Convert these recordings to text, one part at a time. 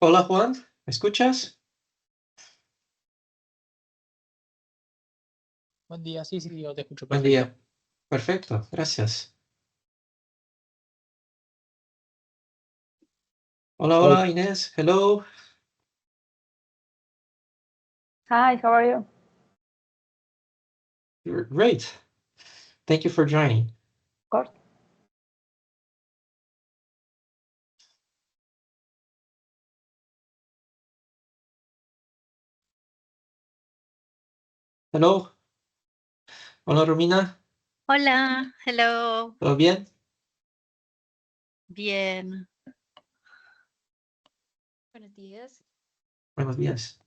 Hola Juan, ¿me escuchas? Buen día, sí, yo te escucho Buen perfecto. día. Perfecto, gracias. Hola Inés, hello. Hi, how are you? You're great. Thank you for joining. Of course. Hello. Hola Romina, Hola, hello, ¿todo bien? bien. Buenos días. Buenos días.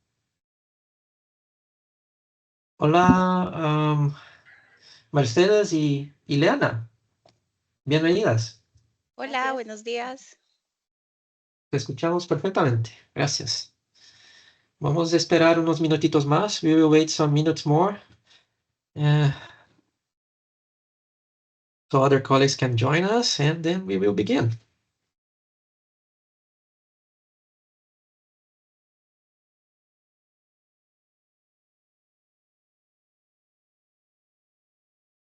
Hola Mercedes y Ileana, bienvenidas. Hola, Gracias. buenos días. Te escuchamos perfectamente, gracias. Vamos a esperar unos minutitos más. We will wait some minutes more. So other colleagues can join us and then we will begin.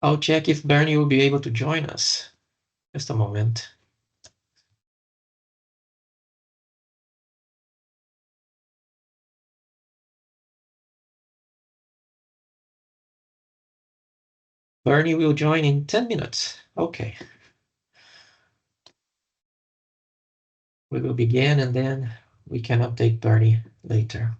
I'll check if Bernie will be able to join us. Just a moment. Bernie will join in 10 minutes. Okay. We will begin and then we can update Bernie later.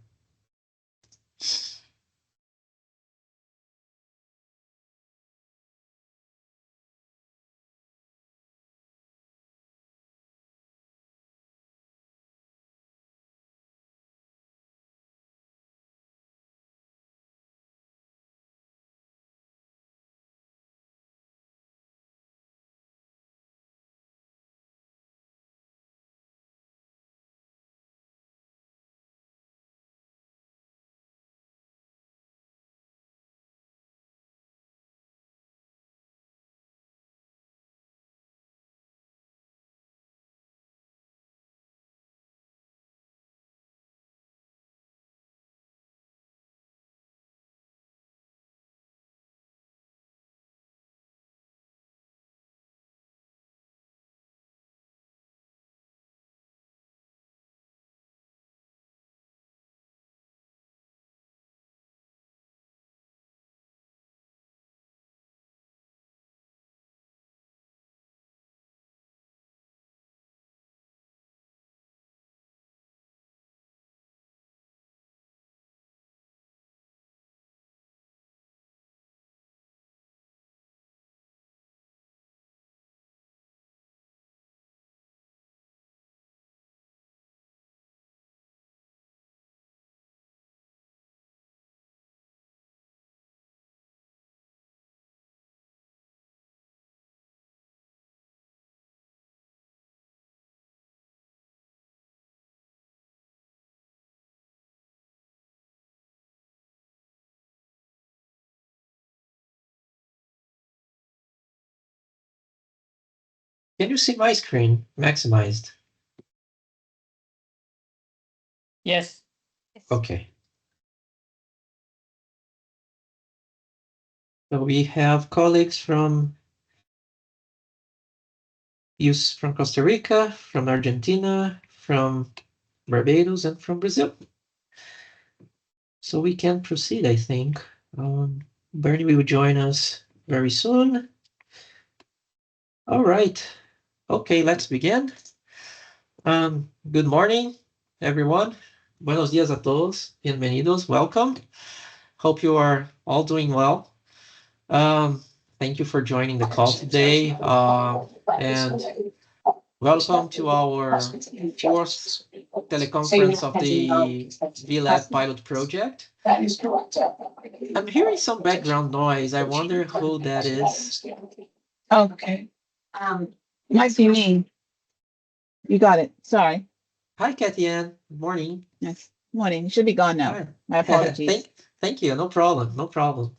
Can you see my screen maximized? Yes. Okay. So we have colleagues from Costa Rica, from Argentina, from Barbados, and from Brazil. So we can proceed, I think. Bernie will join us very soon. All right. Okay, let's begin. Good morning, everyone. Buenos días a todos. Bienvenidos. Welcome. Hope you are all doing well. Thank you for joining the call today. And welcome to our fourth teleconference of the VLab pilot project. I'm hearing some background noise. I wonder who that is. Okay. Might be me. You got it. Sorry. Hi, Kathy Ann. Good morning. Yes. Morning. You should be gone now. Hi. My apologies. Thank you. No problem. No problem.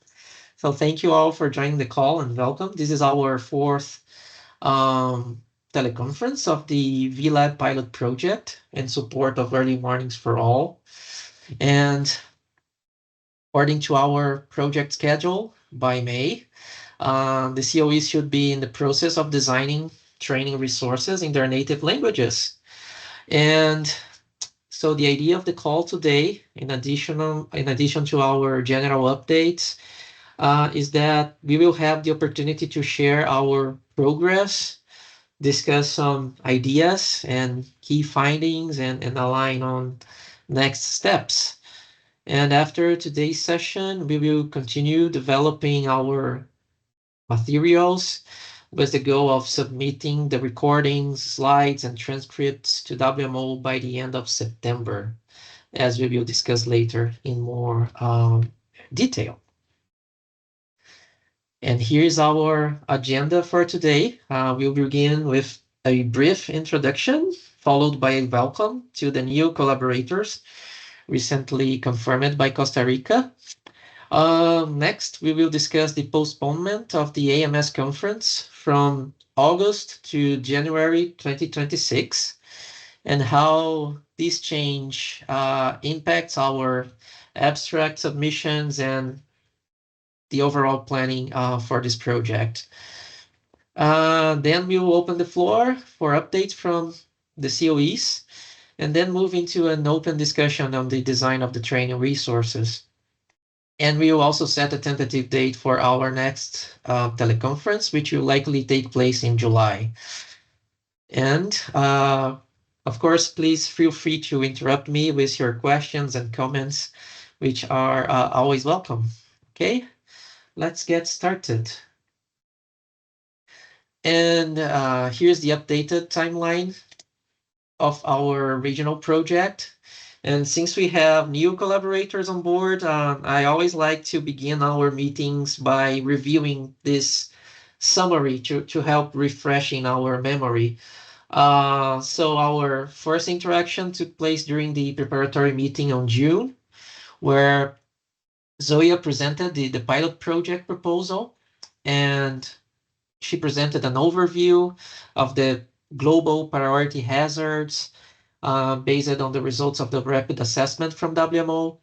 So thank you all for joining the call and welcome. This is our fourth teleconference of the VLab pilot project in support of early mornings for all. And according to our project schedule, by May, the CoEs should be in the process of designing training resources in their native languages. And so the idea of the call today, in addition to our general updates, is that we will have the opportunity to share our progress, discuss some ideas and key findings, and align on next steps. And after today's session, we will continue developing our materials with the goal of submitting the recordings, slides, and transcripts to WMO by the end of September, as we will discuss later in more detail. And here's our agenda for today. We'll begin with a brief introduction, followed by a welcome to the new collaborators recently confirmed by Costa Rica. Next, we will discuss the postponement of the AMS conference from August to January 2026 and how this change impacts our abstract submissions and the overall planning for this project. Then we will open the floor for updates from the CoEs and then move into an open discussion on the design of the training resources. And we will also set a tentative date for our next teleconference, which will likely take place in July. And of course, please feel free to interrupt me with your questions and comments, which are always welcome. Okay, let's get started. And here's the updated timeline of our regional project. And since we have new collaborators on board, I always like to begin our meetings by reviewing this summary to help refreshing our memory. So our first interaction took place during the preparatory meeting on June, where Zoya presented the pilot project proposal, and she presented an overview of the global priority hazards, based on the results of the rapid assessment from WMO.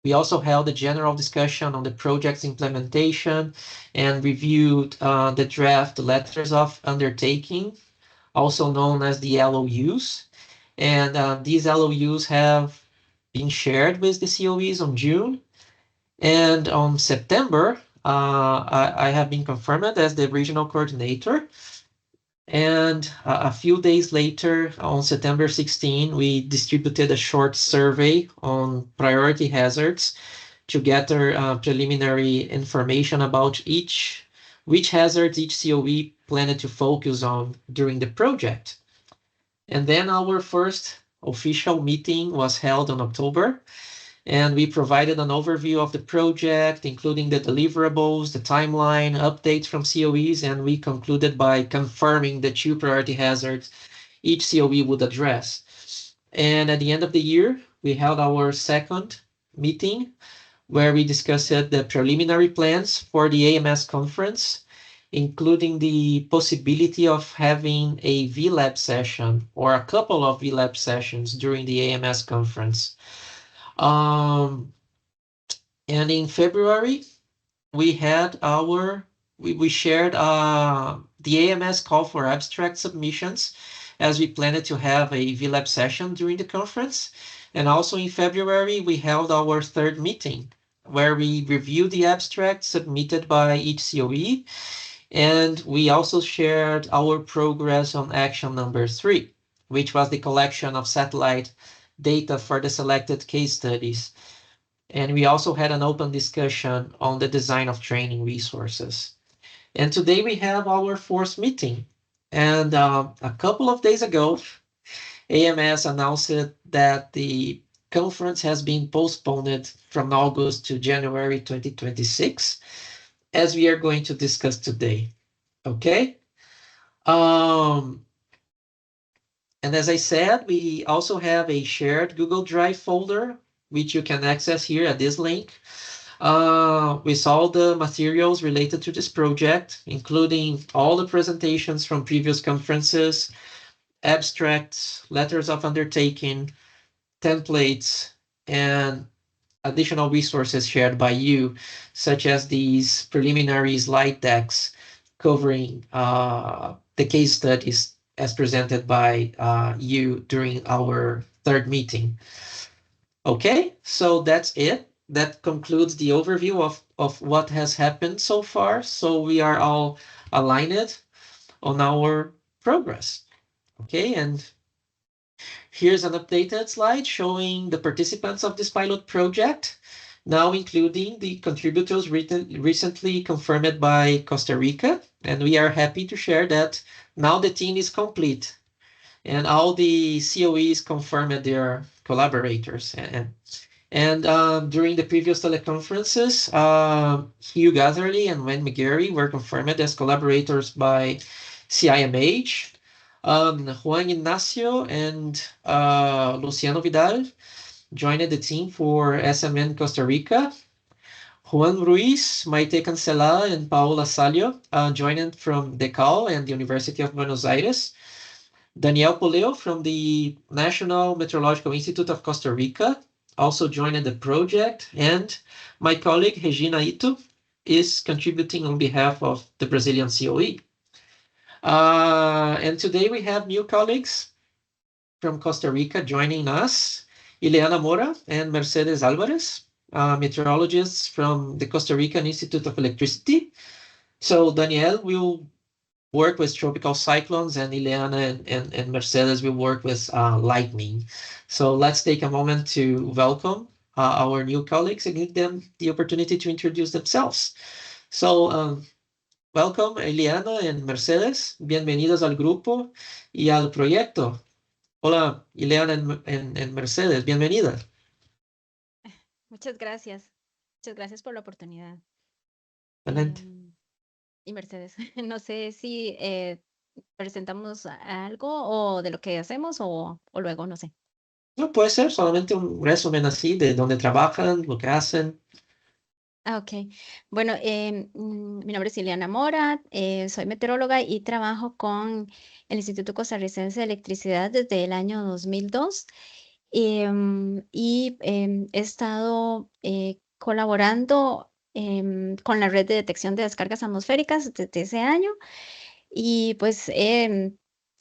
We also held a general discussion on the project's implementation and reviewed the draft letters of undertaking, also known as the LOUs. And these LOUs have been shared with the CoEs on June. And on September, I have been confirmed as the regional coordinator. And a few days later, on September 16, we distributed a short survey on priority hazards to gather preliminary information about which hazards each CoE planned to focus on during the project. And then our first official meeting was held in October, and we provided an overview of the project, including the deliverables, the timeline, updates from CoEs, and we concluded by confirming the 2 priority hazards each CoE would address. And at the end of the year, we held our second meeting where we discussed the preliminary plans for the AMS conference, including the possibility of having a VLab session or a couple of VLab sessions during the AMS conference. And in February, we had we shared the AMS call for abstract submissions, as we planned to have a VLab session during the conference. And also in February, we held our third meeting where we reviewed the abstract submitted by each CoE. And we also shared our progress on action number 3, which was the collection of satellite data for the selected case studies. And we also had an open discussion on the design of training resources. And today we have our fourth meeting. And a couple of days ago, AMS announced that the conference has been postponed from August to January 2026, as we are going to discuss today. Okay? And as I said, we also have a shared Google Drive folder, which you can access here at this link, with all the materials related to this project, including all the presentations from previous conferences, abstracts, letters of undertaking, templates, and additional resources shared by you, such as these preliminary slide decks covering the case studies as presented by you during our third meeting. Okay, so that's it. That concludes the overview of what has happened so far. So we are all aligned on our progress. Okay, and here's an updated slide showing the participants of this pilot project, now including the contributors recently confirmed by Costa Rica. And we are happy to share that now the team is complete and all the CoEs confirmed their collaborators. And during the previous teleconferences, Hugh Gatherly and Wen McGarry were confirmed as collaborators by CIMH. Juan Ignacio and Luciano Vidal joined the team for SMN Costa Rica. Juan Ruiz, Maite Cancela, and Paola Salio joined from DECAL and the University of Buenos Aires. Daniel Poleo from the National Meteorological Institute of Costa Rica also joined the project, and my colleague Regina Ito is contributing on behalf of the Brazilian COE. And today we have new colleagues from Costa Rica joining us, Ileana Mora and Mercedes Alvarez, meteorologists from the Costa Rican Institute of Electricity. So Daniel will work with tropical cyclones, and Ileana and Mercedes will work with lightning. So let's take a moment to welcome our new colleagues and give them the opportunity to introduce themselves. So welcome, Ileana and Mercedes. Bienvenidos al grupo y al proyecto. Hola, Ileana and Mercedes. Bienvenidas. Muchas gracias. Muchas gracias por la oportunidad. Excelente. Y Mercedes, no sé si presentamos algo o de lo que hacemos o luego, no sé. No puede ser solamente un resumen así de dónde trabajan, lo que hacen. Ok. Bueno, mi nombre es Ileana Mora, soy meteoróloga y trabajo con el Instituto Costarricense de Electricidad desde el año 2002. y he estado colaborando con la red de detección de descargas atmosféricas desde ese año y pues he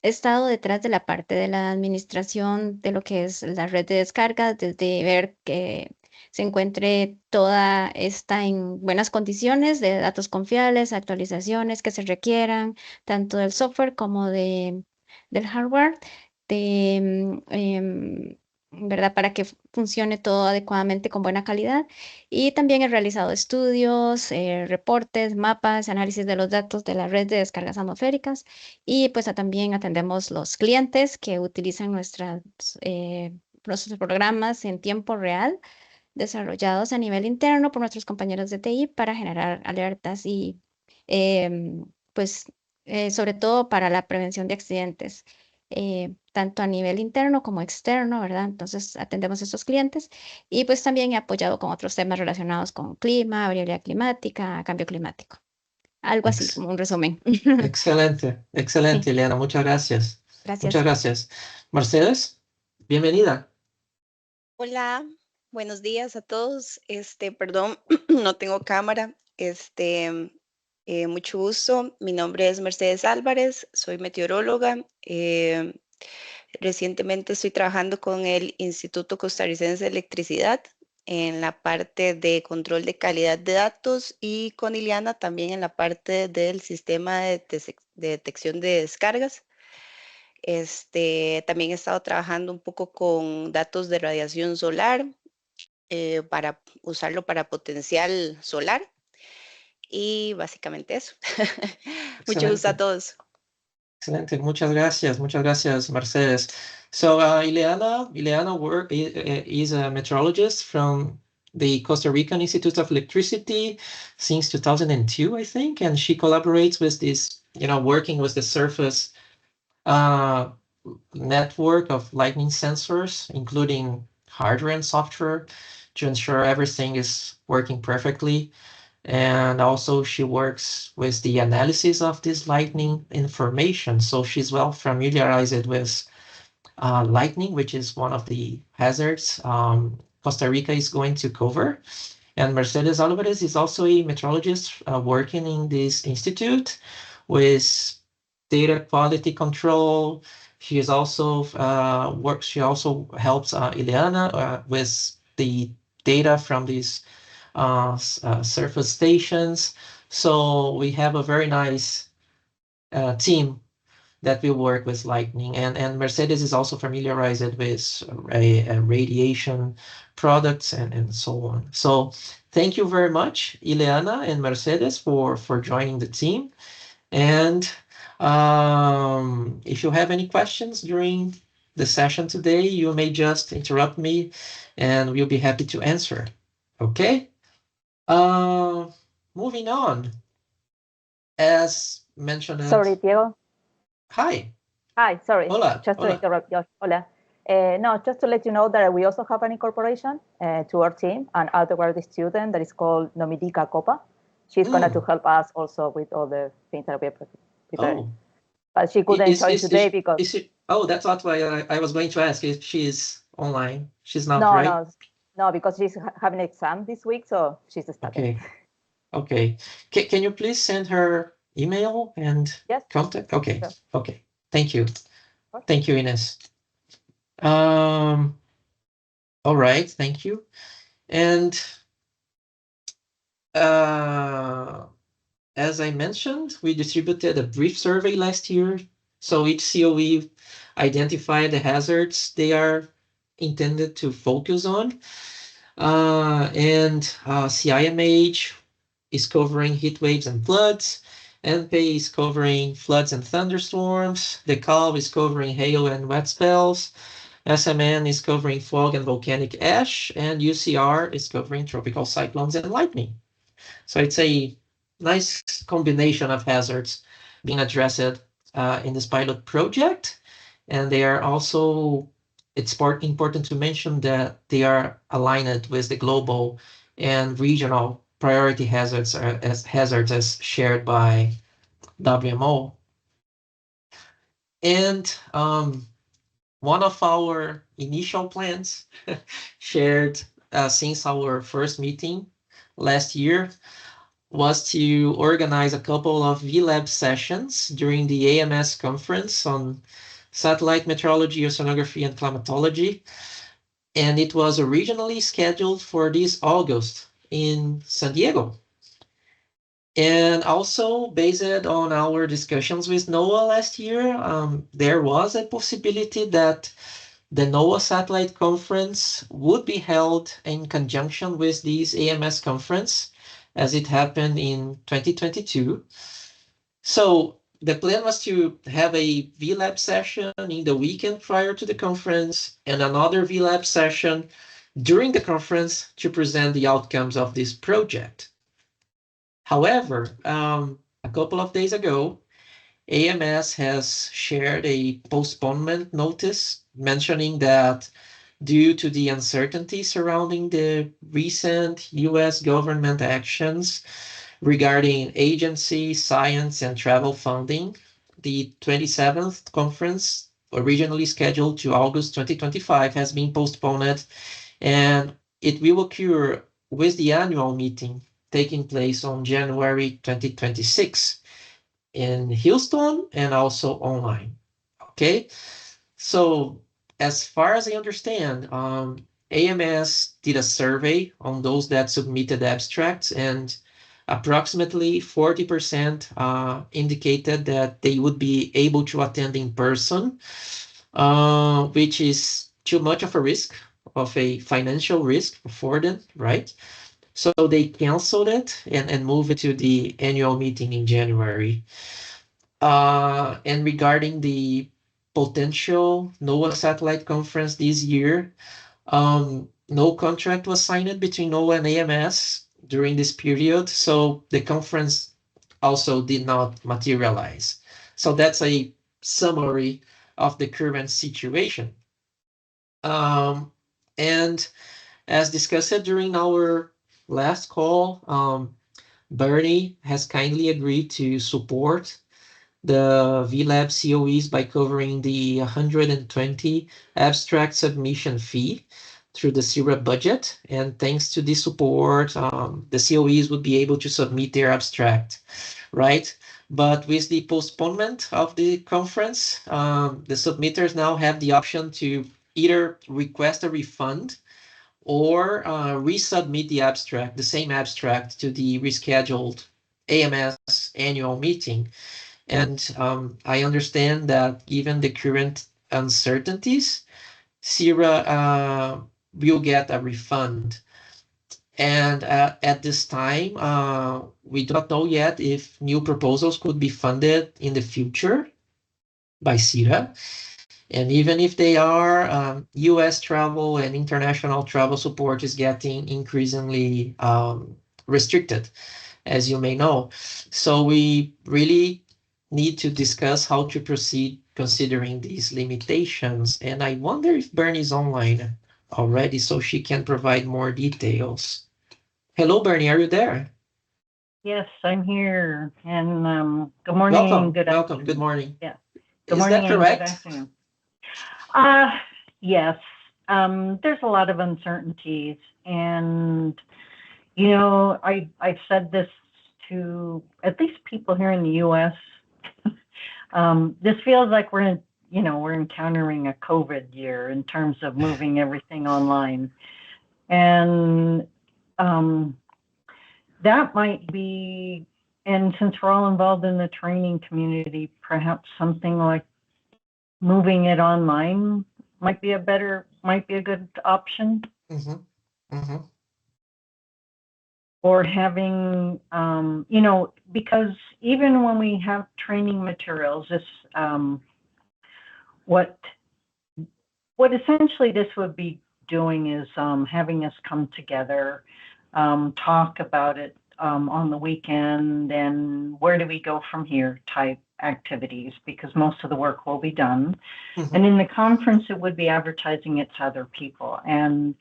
estado detrás de la parte de la administración de lo que es la red de descargas, desde ver que se encuentre toda esta en buenas condiciones de datos confiables, actualizaciones que se requieran, tanto del software como del hardware, ¿verdad? Para que funcione todo adecuadamente con buena calidad. Y también he realizado estudios, reportes, mapas, análisis de los datos de la red de descargas atmosféricas y pues también atendemos los clientes que utilizan nuestros programas en tiempo real desarrollados a nivel interno por nuestros compañeros de TI para generar alertas y pues sobre todo para la prevención de accidentes, tanto a nivel interno como externo, ¿verdad? Entonces atendemos a estos clientes y pues también he apoyado con otros temas relacionados con clima, variabilidad climática, cambio climático. Algo así, como un resumen. Excelente, excelente, Sí, Ileana. Muchas gracias. gracias. Muchas gracias. Mercedes, bienvenida. Hola, buenos días a todos. Perdón, no tengo cámara. Mucho gusto. Mi nombre es Mercedes Álvarez, soy meteoróloga. Recientemente estoy trabajando con el Instituto Costarricense de Electricidad en la parte de control de calidad de datos y con Ileana también en la parte del sistema de detección de descargas. También he estado trabajando un poco con datos de radiación solar para usarlo para potencial solar y básicamente eso. Mucho gusto a Excelente, todos. excelente. Muchas gracias, Mercedes. So, Ileana is a meteorologist from the Costa Rican Institute of Electricity since 2002, I think, and she collaborates with this, working with the surface network of lightning sensors, including hardware and software, to ensure everything is working perfectly. And also she works with the analysis of this lightning information. So she's well familiarized with lightning, which is one of the hazards Costa Rica is going to cover. And Mercedes Alvarez is also a meteorologist working in this institute with data quality control. She is also She also helps Ileana with the data from these surface stations. So we have a very nice team that will work with lightning. And Mercedes is also familiarized with radiation products and so on. So thank you very much, Ileana and Mercedes, for joining the team. And if you have any questions during the session today, you may just interrupt me and we'll be happy to answer. Okay? Moving on. As mentioned. Sorry, Diego. Hi. Hi, sorry. Hola. Just to Hola. interrupt you. Hola. No, just to let you know that we also have an incorporation to our team, an undergraduate student that is called Nomidika Copa. She's going to help us also with all the things that we are preparing. Oh. But she couldn't join today because... that's what I was going to ask if she's online. She's not, no, right? No, because she's having an exam this week, so she's studying. Okay. Can you please send her email and contact? Okay. Sure. Okay. Thank you. Thank you, Ines. All right. Thank you. And as I mentioned, we distributed a brief survey last year. So each COE identified the hazards they are intended to focus on. CIMH is covering heat waves and floods. NPE is covering floods and thunderstorms. The CAL is covering hail and wet spells. SMN is covering fog and volcanic ash. And UCR is covering tropical cyclones and lightning. So it's a nice combination of hazards being addressed in this pilot project. And they are also, it's important to mention that they are aligned with the global and regional priority hazards as shared by WMO. And one of our initial plans shared since our first meeting last year was to organize a couple of VLab sessions during the AMS conference on satellite meteorology, oceanography, and climatology. And it was originally scheduled for this August in San Diego. And also based on our discussions with NOAA last year, there was a possibility that the NOAA Satellite Conference would be held in conjunction with this AMS conference, as it happened in 2022. So the plan was to have a VLab session in the weekend prior to the conference and another VLab session during the conference to present the outcomes of this project. However, a couple of days ago, AMS has shared a postponement notice mentioning that due to the uncertainty surrounding the recent US government actions regarding agency, science, and travel funding, the 27th conference, originally scheduled to August 2025, has been postponed, and it will occur with the annual meeting taking place on January 2026 in Houston and also online. Okay, so as far as I understand, AMS did a survey on those that submitted abstracts, and approximately 40% indicated that they would be able to attend in person, which is too much of a risk, of a financial risk for them, right? So they canceled it and moved it to the annual meeting in January. And regarding the potential NOAA Satellite Conference this year, no contract was signed between NOAA and AMS during this period, so the conference also did not materialize. So that's a summary of the current situation. And As discussed during our last call, Bernie has kindly agreed to support the VLab CoEs by covering the 120 abstract submission fee through the CIRA budget. And thanks to this support, the CoEs would be able to submit their abstract, right? But with the postponement of the conference, the submitters now have the option to either request a refund or resubmit the abstract, the same abstract, to the rescheduled AMS annual meeting. And I understand that given the current uncertainties, CIRA will get a refund. And at this time, we do not know yet if new proposals could be funded in the future by CIRA. And even if they are, US travel and international travel support is getting increasingly restricted, as you may know. So we really need to discuss how to proceed considering these limitations. And I wonder if Bernie's online already so she can provide more details. Hello, Bernie, are you there? Yes, I'm here. And good morning. Welcome. Good Welcome. afternoon. Good morning. Yeah. Good Is morning that and correct? good afternoon. Yes. There's a lot of uncertainties, and I've said this to at least people here in the U.S. This feels like we're encountering a COVID year in terms of moving everything online, and that might be, and since we're all involved in the training community, perhaps something like moving it online might be a good option. Mm-hmm. Mm-hmm. Or having, because even when we have training materials, this, what essentially this would be doing is having us come together, talk about it on the weekend, and where do we go from here type activities, because most of the work will be done. Mm-hmm. And in the conference, it would be advertising it to other people. And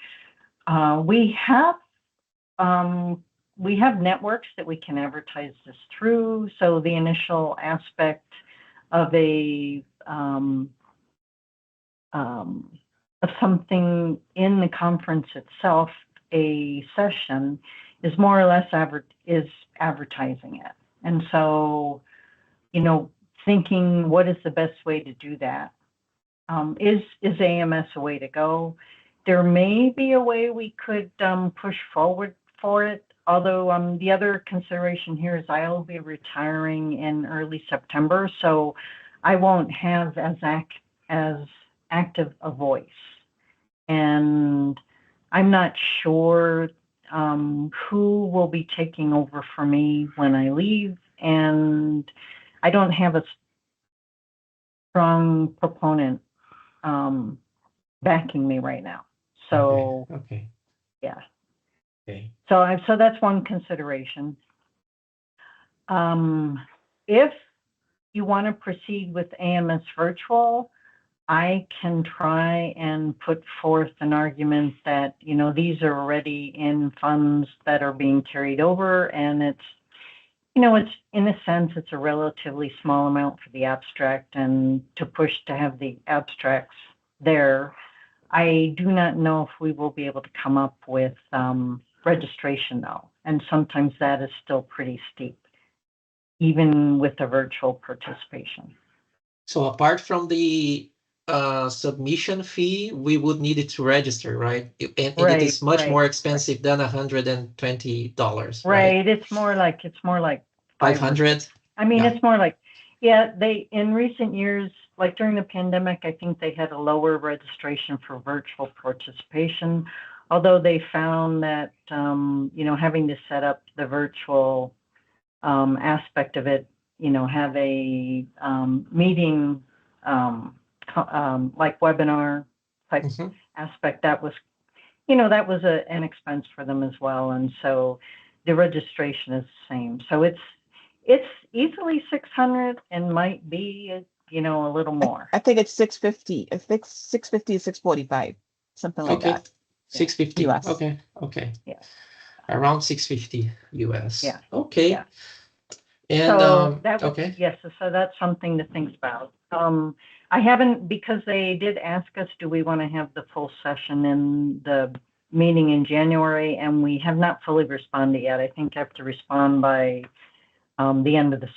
we have networks that we can advertise this through. So the initial aspect of of something in the conference itself, a session, is more or less advertising it. And so, thinking what is the best way to do that? Is AMS a way to go? There may be a way we could push forward for it. Although the other consideration here is I will be retiring in early September, so I won't have as active a voice. And I'm not sure who will be taking over for me when I leave, and I don't have a strong proponent backing me right now. So Okay. yeah. Okay. So that's one consideration. If you want to proceed with AMS virtual, I can try and put forth an argument that, these are already in funds that are being carried over, and it's in a sense, it's a relatively small amount for the abstract, and to push to have the abstracts there. I do not know if we will be able to come up with registration though, and sometimes that is still pretty steep, even with the virtual participation. So apart from the submission fee, we would need it to register, right? And it is much more expensive than $120, right? It's more like 500. I mean, Yeah. it's more like, they, in recent years, like during the pandemic, I think they had a lower registration for virtual participation, although they found that, having to set up the virtual aspect of it, have a meeting, like webinar type aspect, that was an expense for them as well. And so the registration is the same. So it's easily 600 and might be, a little more. I think it's 650. I think 650 is 645, something like Okay. that. 650. US. Okay. Okay. Yeah. Around 650 US. Yeah. Okay. Yeah. And So that was, okay. yes, so that's something to think about. I haven't, because they did ask us, do we want to have the full session in the meeting in January? And we have not fully responded yet. I think I have to respond by the end of this.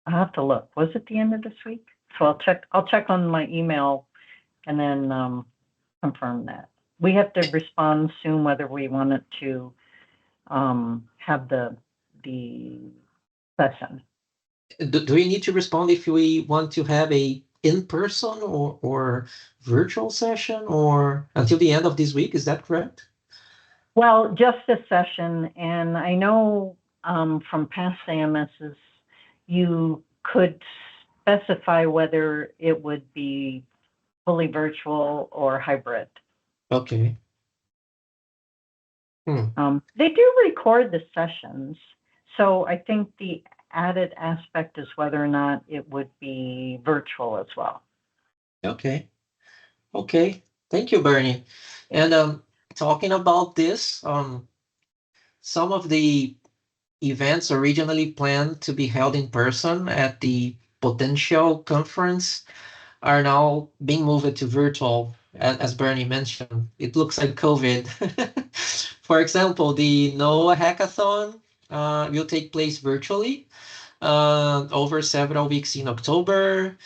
I'll have to look. Was it the end of this week? So I'll check on my email and then confirm that. We have to respond soon whether we wanted to have the session. Do we need to respond if we want to have a in-person or virtual session or until the end of this week? Is that correct? Well, just a session, and I know from past AMSs, you could specify whether it would be fully virtual or hybrid. Okay. They do record the sessions, so I think the added aspect is whether or not it would be virtual as well. Okay. Okay. Thank you, Bernie. And talking about this, some of the events originally planned to be held in person at the potential conference are now being moved to virtual, as Bernie mentioned. It looks like COVID. For example, the NOAA hackathon will take place virtually over several weeks in October.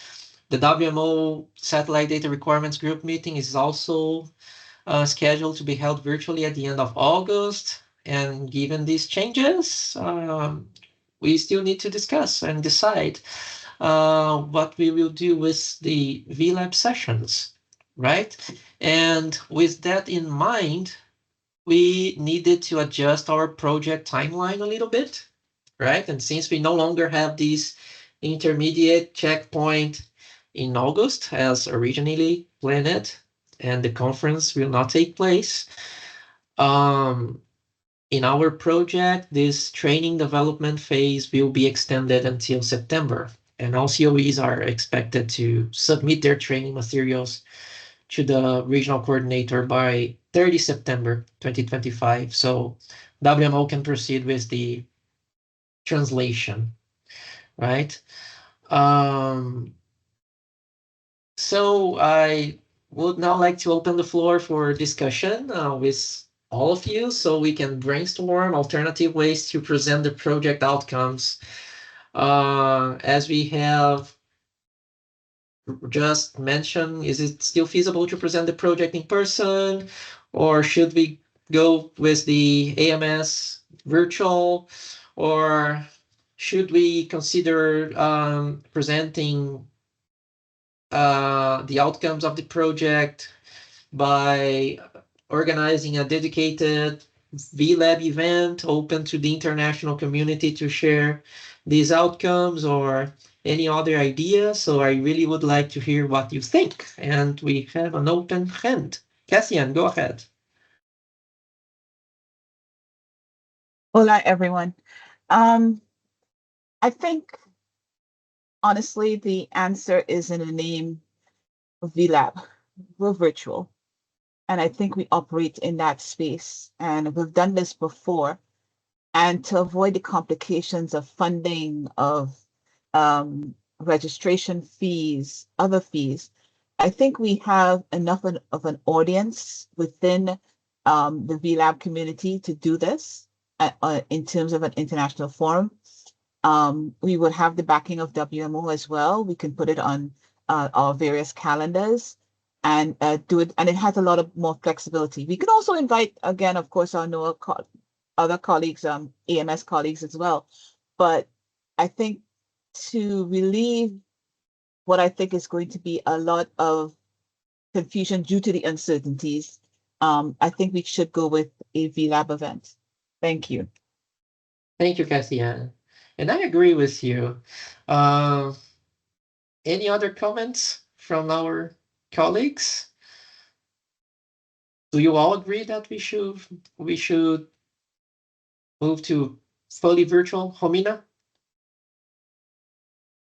The WMO Satellite Data Requirements Group meeting is also scheduled to be held virtually at the end of August. And given these changes, we still need to discuss and decide what we will do with the VLab sessions, right? And with that in mind, we needed to adjust our project timeline a little bit, right? And since we no longer have this intermediate checkpoint in August as originally planned, and the conference will not take place, in our project, this training development phase will be extended until September, and all CoEs are expected to submit their training materials to the regional coordinator by 30 September 2025. So WMO can proceed with the translation, right? So I would now like to open the floor for discussion with all of you so we can brainstorm alternative ways to present the project outcomes. As we have just mentioned, is it still feasible to present the project in person, or should we go with the AMS virtual, or should we consider presenting the outcomes of the project by organizing a dedicated VLab event open to the international community to share these outcomes, or any other idea? So I really would like to hear what you think. And we have an open hand. Cassian, go ahead. Hola, everyone. I think, honestly, the answer is in the name of VLab. We're virtual. And I think we operate in that space. And we've done this before. And to avoid the complications of funding, of registration fees, other fees, I think we have enough of an audience within the VLab community to do this in terms of an international forum. We would have the backing of WMO as well. We can put it on our various calendars and do it. And it has a lot of more flexibility. We can also invite, again, of course, our NOAA other colleagues, AMS colleagues as well. But I think to relieve what I think is going to be a lot of confusion due to the uncertainties, I think we should go with a VLab event. Thank you. Thank you, Cassian. And I agree with you. Any other comments from our colleagues? Do you all agree that we should move to fully virtual? Homina?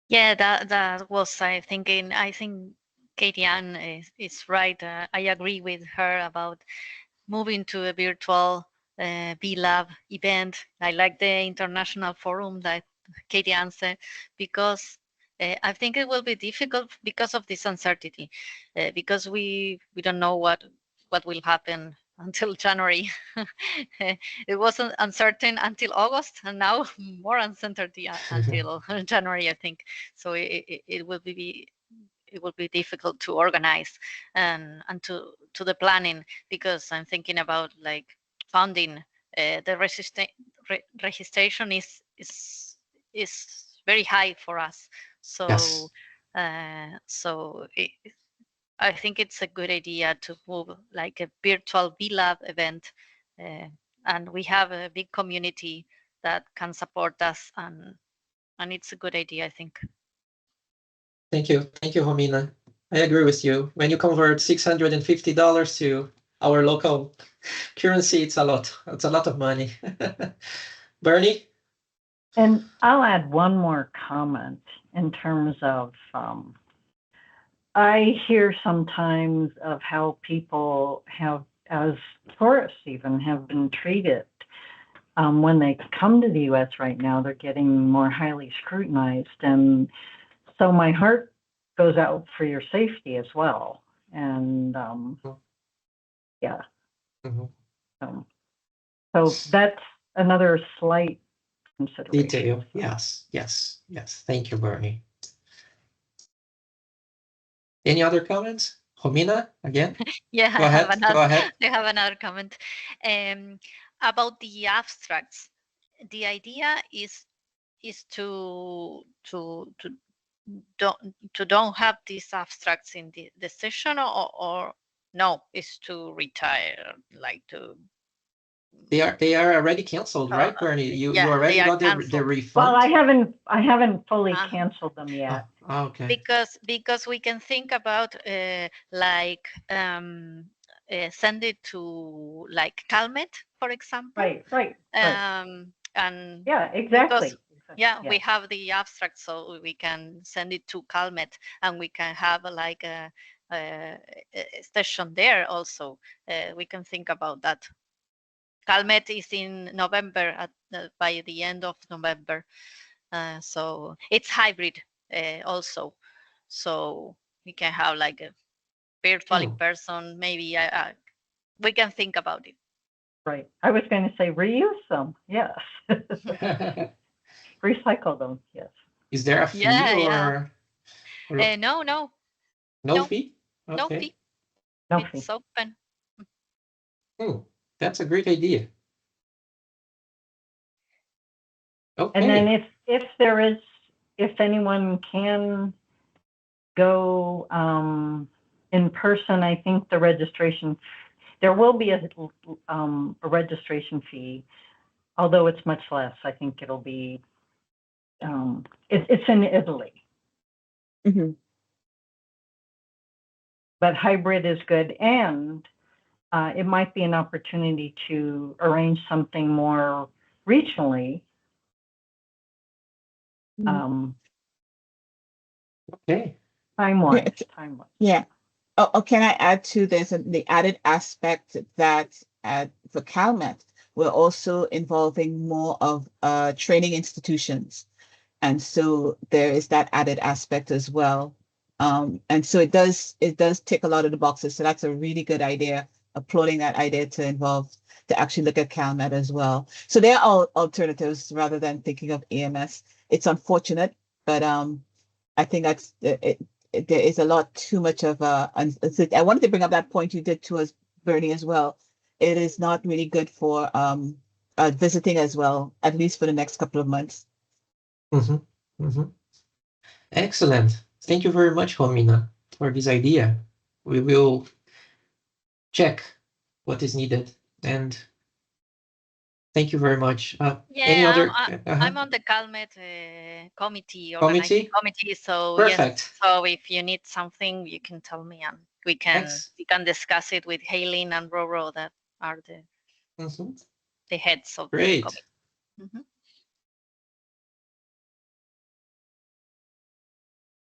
Yeah, that was I think Katie Ann is right. I agree with her about moving to a virtual VLab event. I like the international forum that Katie answered, because I think it will be difficult because of this uncertainty, because we don't know what will happen until January. It wasn't uncertain until August, and now more uncertainty until January, I think. So it will be difficult to organize and to the planning, because I'm thinking about like funding. The registration is very high for us. So Yes. I think it's a good idea to move like a virtual VLab event, and we have a big community that can support us, and it's a good idea, I think. Thank you, Romina. I agree with you. When you convert $650 to our local currency, it's a lot. It's a lot of money. Bernie? And I'll add one more comment in terms of, I hear sometimes of how people have, as tourists even, have been treated. When they come to the US right now, they're getting more highly scrutinized. And so my heart goes out for your safety as well. And yeah. Mm-hmm. So that's another slight consideration. Detail. Yes. Thank you, Bernie. Any other comments? Romina, again? Yeah, Go ahead. I have another comment about the abstracts. The idea is to don't have these abstracts in the session, or no, is to retire, like to. They are already canceled, right, Bernie? You already got the refund? Well, I haven't fully canceled them yet. Okay. Because we can think about like send it to like Calmet, for example. Right. And yeah, exactly. We have the abstract, so we can send it to Calmet, and we can have like a session there also. We can think about that. Calmet is in November, by the end of November. So it's hybrid also. So we can have like a virtual in person, maybe. We can think about it. Right. I was going to say reuse them. Yes. Recycle them. Yes. Is there a fee or? No. No fee? Okay. No fee. No it's fee. open. That's a great idea. Okay. And then if anyone can go in person, I think there will be a registration fee, although it's much less. I think it'll be, it's in Italy. Mm-hmm. But hybrid is good, and it might be an opportunity to arrange something more regionally. Okay. Time-wise. Yeah. Oh, can I add to this the added aspect that for CalMet, we're also involving more of training institutions. And so there is that added aspect as well. And so it does tick a lot of the boxes. So that's a really good idea, applauding that idea to actually look at CalMet as well. So there are alternatives rather than thinking of EMS. It's unfortunate, but I think that's there is a lot too much of I wanted to bring up that point you did to us, Bernie, as well. It is not really good for visiting as well, at least for the next couple of months. Excellent. Thank you very much, Romina, for this idea. We will check what is needed, and thank you very much. Any other? I'm on the Calmet organizing committee. So perfect. Yes. So if you need something, you can tell me, and we can discuss it with Haylin and Roro, that are the heads of the committee.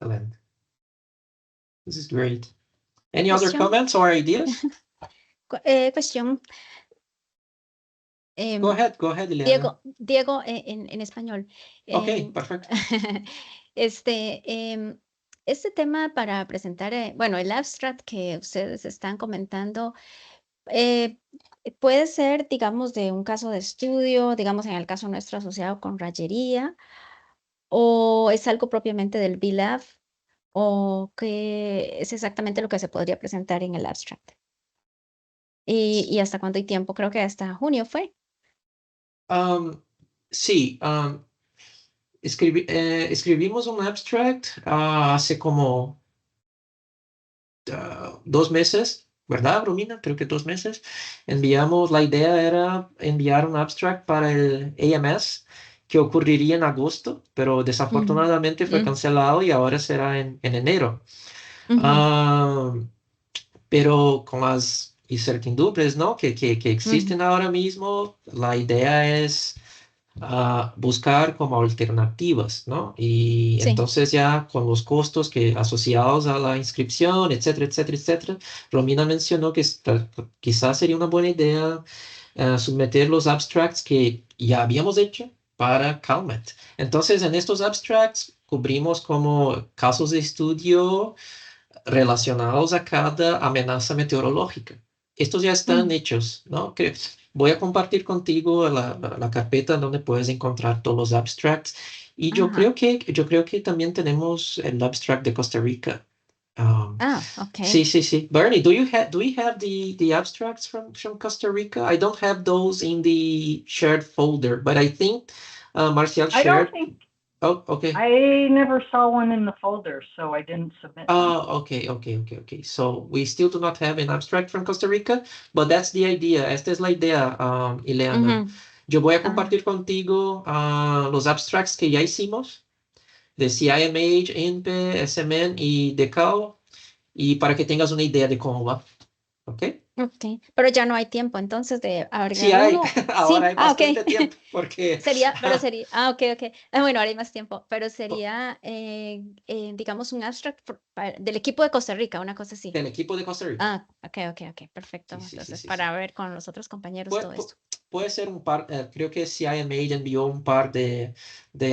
Excellent. This is great. Any other comments or ideas? cuestión. Go ahead, Ileana. Diego, en español. Ok, perfecto. Este tema para presentar, bueno, el abstract que ustedes están comentando, puede ser, digamos, de un caso de estudio, digamos, en el caso nuestro asociado con rayería, o es algo propiamente del VLab, o qué es exactamente lo que se podría presentar en el abstract. ¿Y hasta cuánto hay tiempo? Creo que hasta junio fue. Sí, escribimos un abstract hace como 2 meses, ¿verdad, Romina? Creo que 2 meses. La idea era enviar un abstract para el AMS que ocurriría en agosto, pero desafortunadamente fue cancelado y ahora será en enero. Pero con las incertidumbres, ¿no? que existen ahora mismo, la idea es buscar como alternativas, ¿no? Y Sí. entonces ya con los costos que asociados a la inscripción, etcétera, etcétera, etcétera, Romina mencionó que quizás sería una buena idea someter los abstracts que ya habíamos hecho para CalMet. Entonces, en estos abstracts cubrimos como casos de estudio relacionados a cada amenaza meteorológica. Estos ya están hechos, ¿no? Voy a compartir contigo la carpeta donde puedes encontrar todos los abstracts. Y yo creo que también tenemos el abstract de Costa Rica. Okay. Sí. Bernie, do we have the abstracts from Costa Rica? I don't have those in the shared folder, but I think Marcial I shared. don't think, Oh, okay. I never saw one in the folder, so I didn't submit one. Okay. So we still do not have an abstract from Costa Rica, but that's the idea. Esta es la idea, Ileana. Yo voy a compartir contigo los abstracts que ya hicimos de CIMH, INPE, SMN y DECAO, y para que tengas una idea de cómo va. ¿Ok? Ok, pero ya no hay tiempo entonces de agregar Sí hay, uno. ahora hay Ok. bastante tiempo, porque sería, ok. Bueno, ahora hay más tiempo, pero sería, digamos, un abstract del equipo de Costa Rica, una cosa así. del equipo de Costa Rica. Ok, perfecto. Sí. Entonces, para ver con los otros compañeros todo esto. Puede ser un par, creo que CIMH envió un par de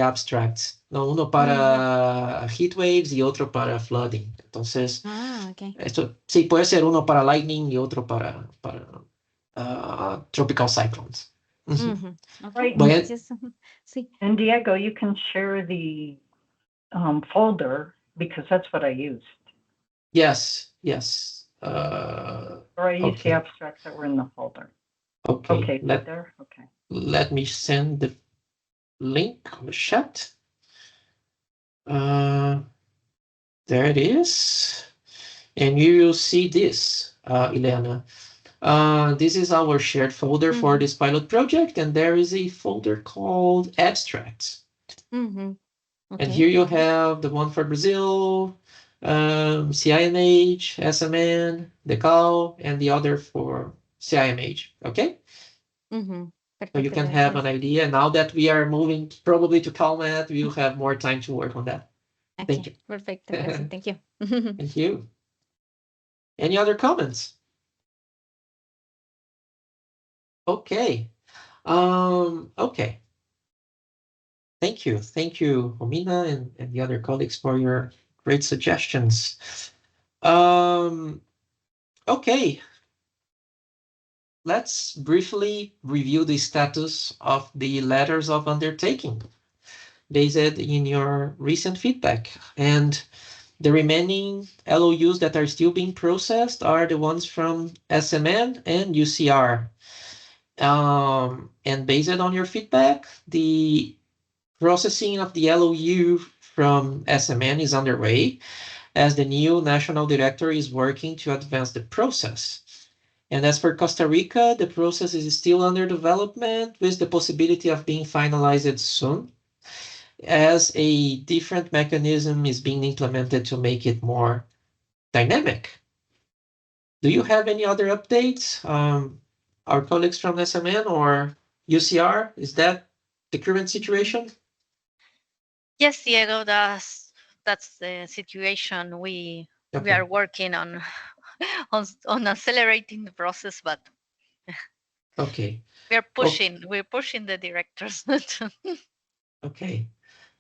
abstracts, ¿no? Uno para heat waves y otro para flooding. Entonces, Ok. esto sí puede ser uno para lightning y otro para tropical cyclones. Right. Gracias. Sí. And Diego, you can share the folder because that's what I used. Yes. Or I used the Okay. abstracts that were in the folder. Okay. Okay, there. Okay. Let me send the link on the chat. There it is. And you will see this, Ileana. This is our shared folder for this pilot project, and there is a folder called abstracts. And here you have the one for Brazil, CIMH, SMN, DECAL, and the other for CIMH, okay? So you can have an idea. Now that we are moving probably to CalMet, we will have more time to work on that. Thank you. Perfecto, gracias. Thank you. Thank you. Any other comments? Okay. Okay. Thank you, Romina and the other colleagues for your great suggestions. Okay. Let's briefly review the status of the letters of undertaking based in your recent feedback. And the remaining LOUs that are still being processed are the ones from SMN and UCR. And based on your feedback, the processing of the LOU from SMN is underway as the new national director is working to advance the process. And as for Costa Rica, the process is still under development with the possibility of being finalized soon, as a different mechanism is being implemented to make it more dynamic. Do you have any other updates? Our colleagues from SMN or UCR, is that the current situation? Yes, Diego, that's the situation. We are working on on accelerating the process, but Okay. we're pushing the directors. Okay,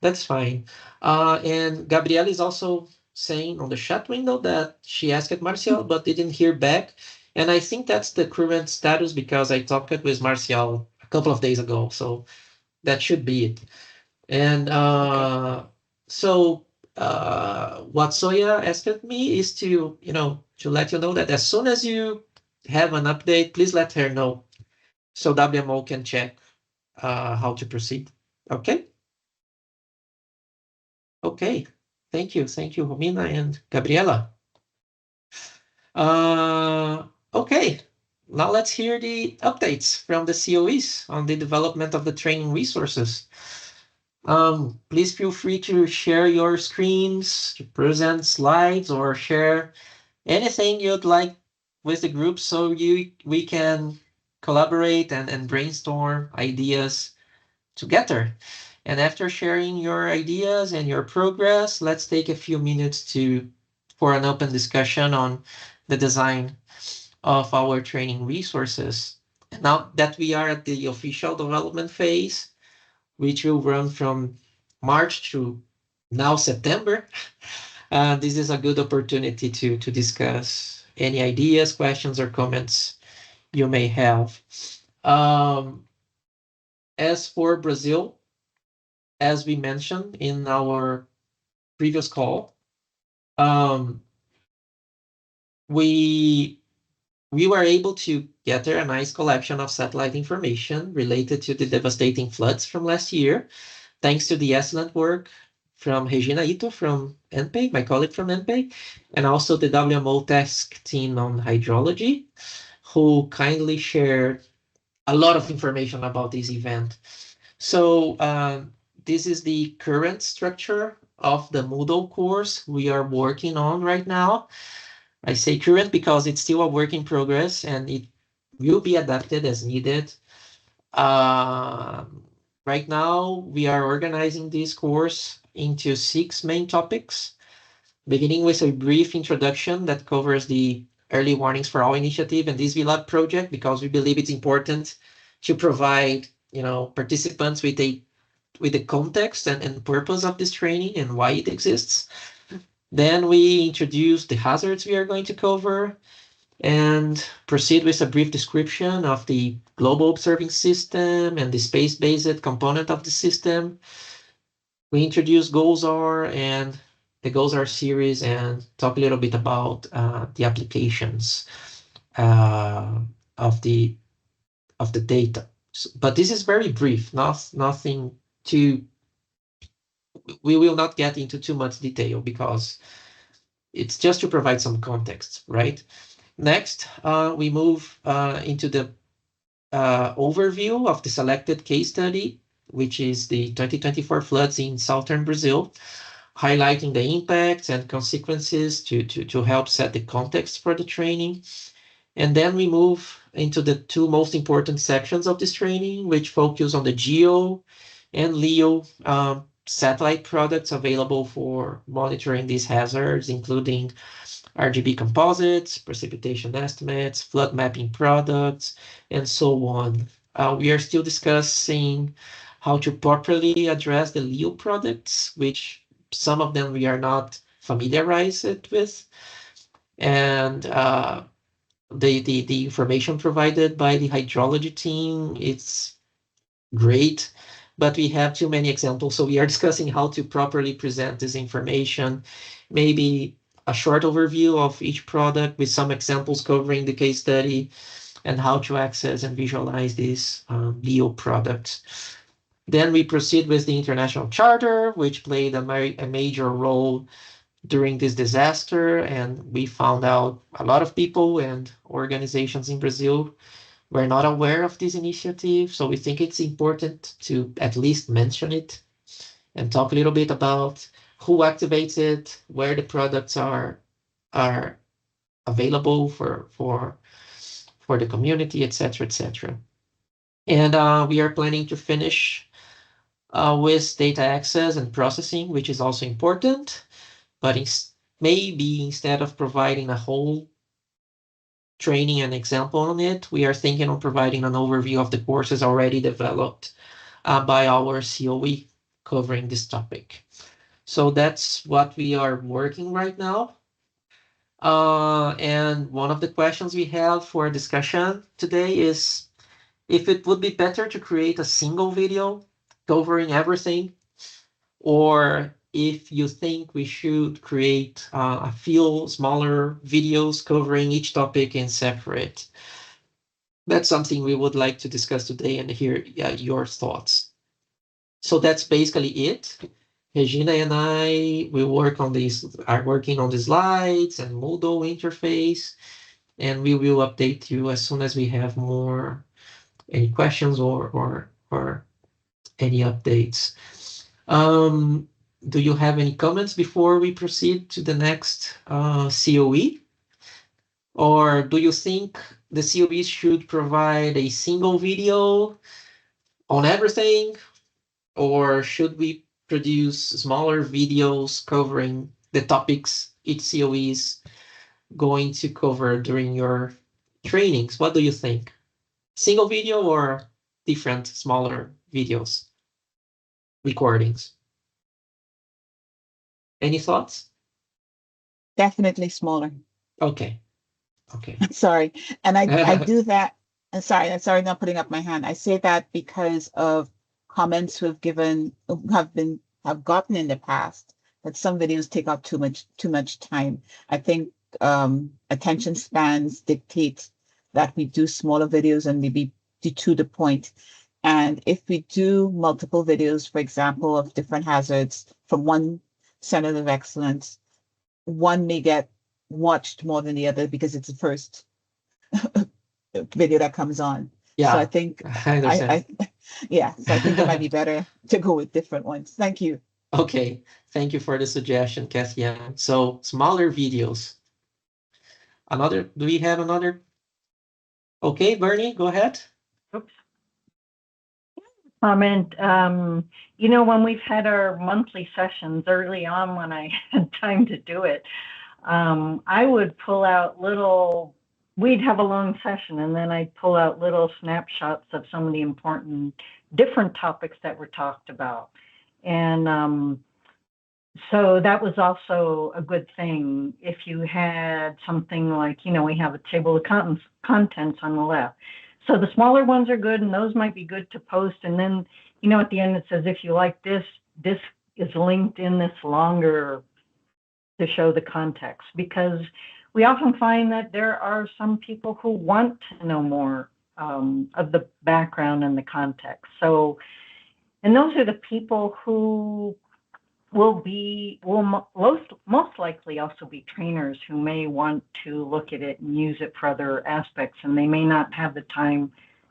that's fine. And Gabrielle is also saying on the chat window that she asked Marcial but didn't hear back. And I think that's the current status because I talked with Marcial a couple of days ago. So that should be it. And so what Soya asked me is to, to let you know that as soon as you have an update, please let her know so WMO can check how to proceed. Okay? Okay. Thank you. Thank you, Romina and Gabriela. Okay. Now let's hear the updates from the CoEs on the development of the training resources. Please feel free to share your screens, to present slides, or share anything you'd like with the group so we can collaborate and brainstorm ideas together. And after sharing your ideas and your progress, let's take a few minutes for an open discussion on the design of our training resources. Now that we are at the official development phase, which will run from March to now September, this is a good opportunity to discuss any ideas, questions, or comments you may have. As for Brazil, as we mentioned in our previous call, we were able to gather a nice collection of satellite information related to the devastating floods from last year, thanks to the excellent work from Regina Ito from NPEI, my colleague from NPEI, and also the WMO task team on hydrology, who kindly shared a lot of information about this event. So this is the current structure of the Moodle course we are working on right now. I say current because it's still a work in progress and it will be adapted as needed. Right now, we are organizing this course into 6 main topics, beginning with a brief introduction that covers the Early Warnings for All initiative and this VLab project, because we believe it's important to provide, participants with the context and purpose of this training and why it exists. Then we introduce the hazards we are going to cover and proceed with a brief description of the global observing system and the space-based component of the system. We introduce GOES-R and the GOES-R series and talk a little bit about the applications of the data. But this is very brief, nothing too. We will not get into too much detail because it's just to provide some context, right? Next, we move into the overview of the selected case study, which is the 2024 floods in southern Brazil, highlighting the impacts and consequences to help set the context for the training. And then we move into the 2 most important sections of this training, which focus on the GEO and LEO satellite products available for monitoring these hazards, including RGB composites, precipitation estimates, flood mapping products, and so on. We are still discussing how to properly address the LEO products, which some of them we are not familiarized with. And the information provided by the hydrology team, it's great, but we have too many examples. So we are discussing how to properly present this information, maybe a short overview of each product with some examples covering the case study and how to access and visualize these LEO products. Then we proceed with the international charter, which played a major role during this disaster. And we found out a lot of people and organizations in Brazil were not aware of this initiative. So we think it's important to at least mention it and talk a little bit about who activates it, where the products are available for the community, etc., etc. And we are planning to finish with data access and processing, which is also important. But maybe instead of providing a whole training an example on it. We are thinking of providing an overview of the courses already developed by our COE covering this topic. So that's what we are working right now. And one of the questions we have for discussion today is if it would be better to create a single video covering everything, or if you think we should create a few smaller videos covering each topic in separate. That's something we would like to discuss today and hear your thoughts. So that's basically it. Regina and I are working on the slides and Moodle interface, and we will update you as soon as we have any questions or any updates. Do you have any comments before we proceed to the next COE? Or do you think the COEs should provide a single video on everything? Or should we produce smaller videos covering the topics each COE is going to cover during your trainings? What do you think? Single video or different smaller videos, recordings? Any thoughts? Definitely smaller. Okay. Okay. Sorry. And I do that. I'm sorry, not putting up my hand. I say that because of comments who have gotten in the past that some videos take up too much time. I think attention spans dictate that we do smaller videos and maybe to the point. And if we do multiple videos, for example, of different hazards from one center of excellence, one may get watched more than the other because it's the first video that comes on. Yeah, so I think I understand. So I think it might be better to go with different ones. Thank you. Okay, thank you for the suggestion, Kathian. So smaller videos. Do we have another? Okay, Bernie, go ahead. Oops. Comment. When we've had our monthly sessions early on, when I had time to do it, I would pull out we'd have a long session, and then I'd pull out little snapshots of some of the important different topics that were talked about. And so that was also a good thing. If you had something like, we have a table of contents on the left. So the smaller ones are good, and those might be good to post. And then, at the end it says, if you like this is linked in this longer to show the context, because we often find that there are some people who want to know more of the background and the context. So, and those are the people who will most likely also be trainers who may want to look at it and use it for other aspects, and they may not have the time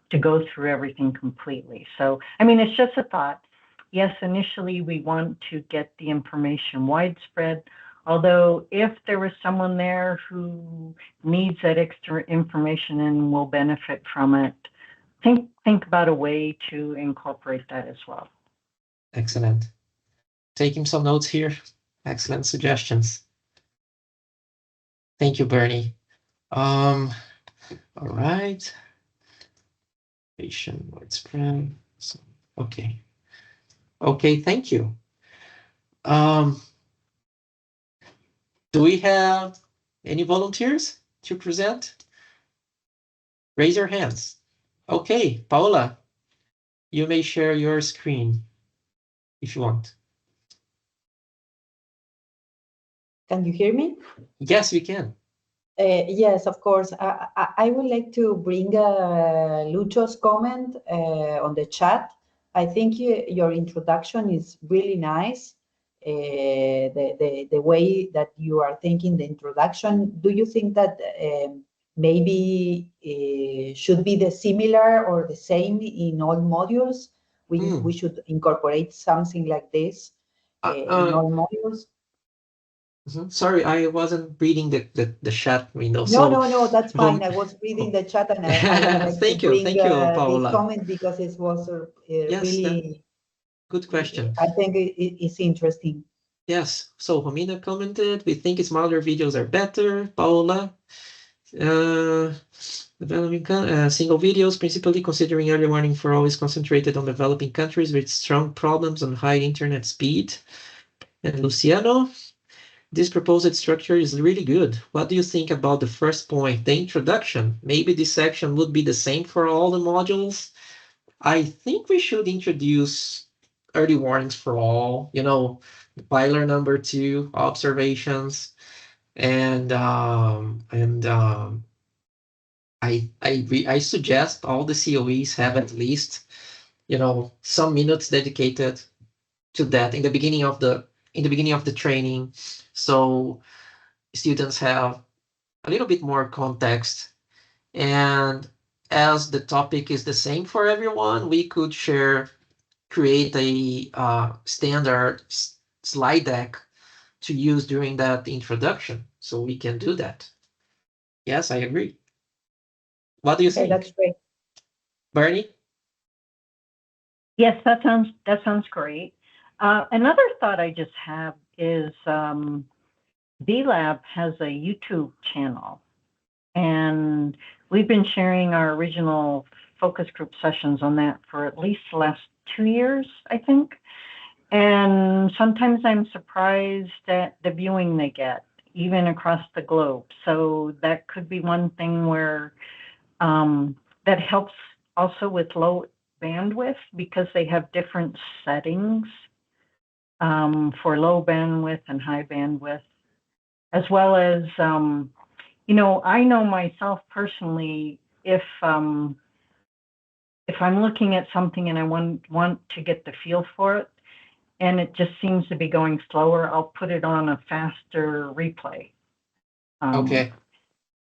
to go through everything completely. So, it's just a thought. Yes, initially we want to get the information widespread, although if there was someone there who needs that extra information and will benefit from it, think about a way to incorporate that as well. Excellent. Taking some notes here. Excellent suggestions. Thank you, Bernie. All right. Patient widespread. Okay. Okay, thank you. Do we have any volunteers to present? Raise your hands. Okay, Paola, you may share your screen if you want. Can you hear me? Yes, we can. Yes, of course. I would like to bring Lucho's comment on the chat. I think your introduction is really nice. The way that you are thinking the introduction. Do you think that maybe should be the similar or the same in all modules? We should incorporate something like this in all modules. Sorry, I wasn't reading the chat window. No, that's fine. I was reading the chat, and I would like to bring thank you, Paola. this comment because it was really good question. I think it's interesting. Yes, so Romina commented, we think smaller videos are better. Paola, Developing single videos, principally considering early warning for all is concentrated on developing countries with strong problems on high internet speed. And Luciano, this proposed structure is really good. What do you think about the first point, the introduction? Maybe this section would be the same for all the modules. I think we should introduce early warnings for all, you know, pillar number 2, observations, and I suggest all the COEs have at least, you know, some minutes dedicated to that in the beginning of the training, so students have a little bit more context. And as the topic is the same for everyone, we could create a standard slide deck to use during that introduction. So we can do that. Yes, I agree. What do you think? That's great. Bernie? Yes, that sounds great. Another thought I just have is VLab has a YouTube channel, and we've been sharing our original focus group sessions on that for at least the last 2 years, I think. And sometimes I'm surprised at the viewing they get, even across the globe. So that could be one thing where that helps also with low bandwidth, because they have different settings for low bandwidth and high bandwidth, as well as, you know, I know myself personally, if I'm looking at something and I want to get the feel for it, and it just seems to be going slower, I'll put it on a faster replay. Okay.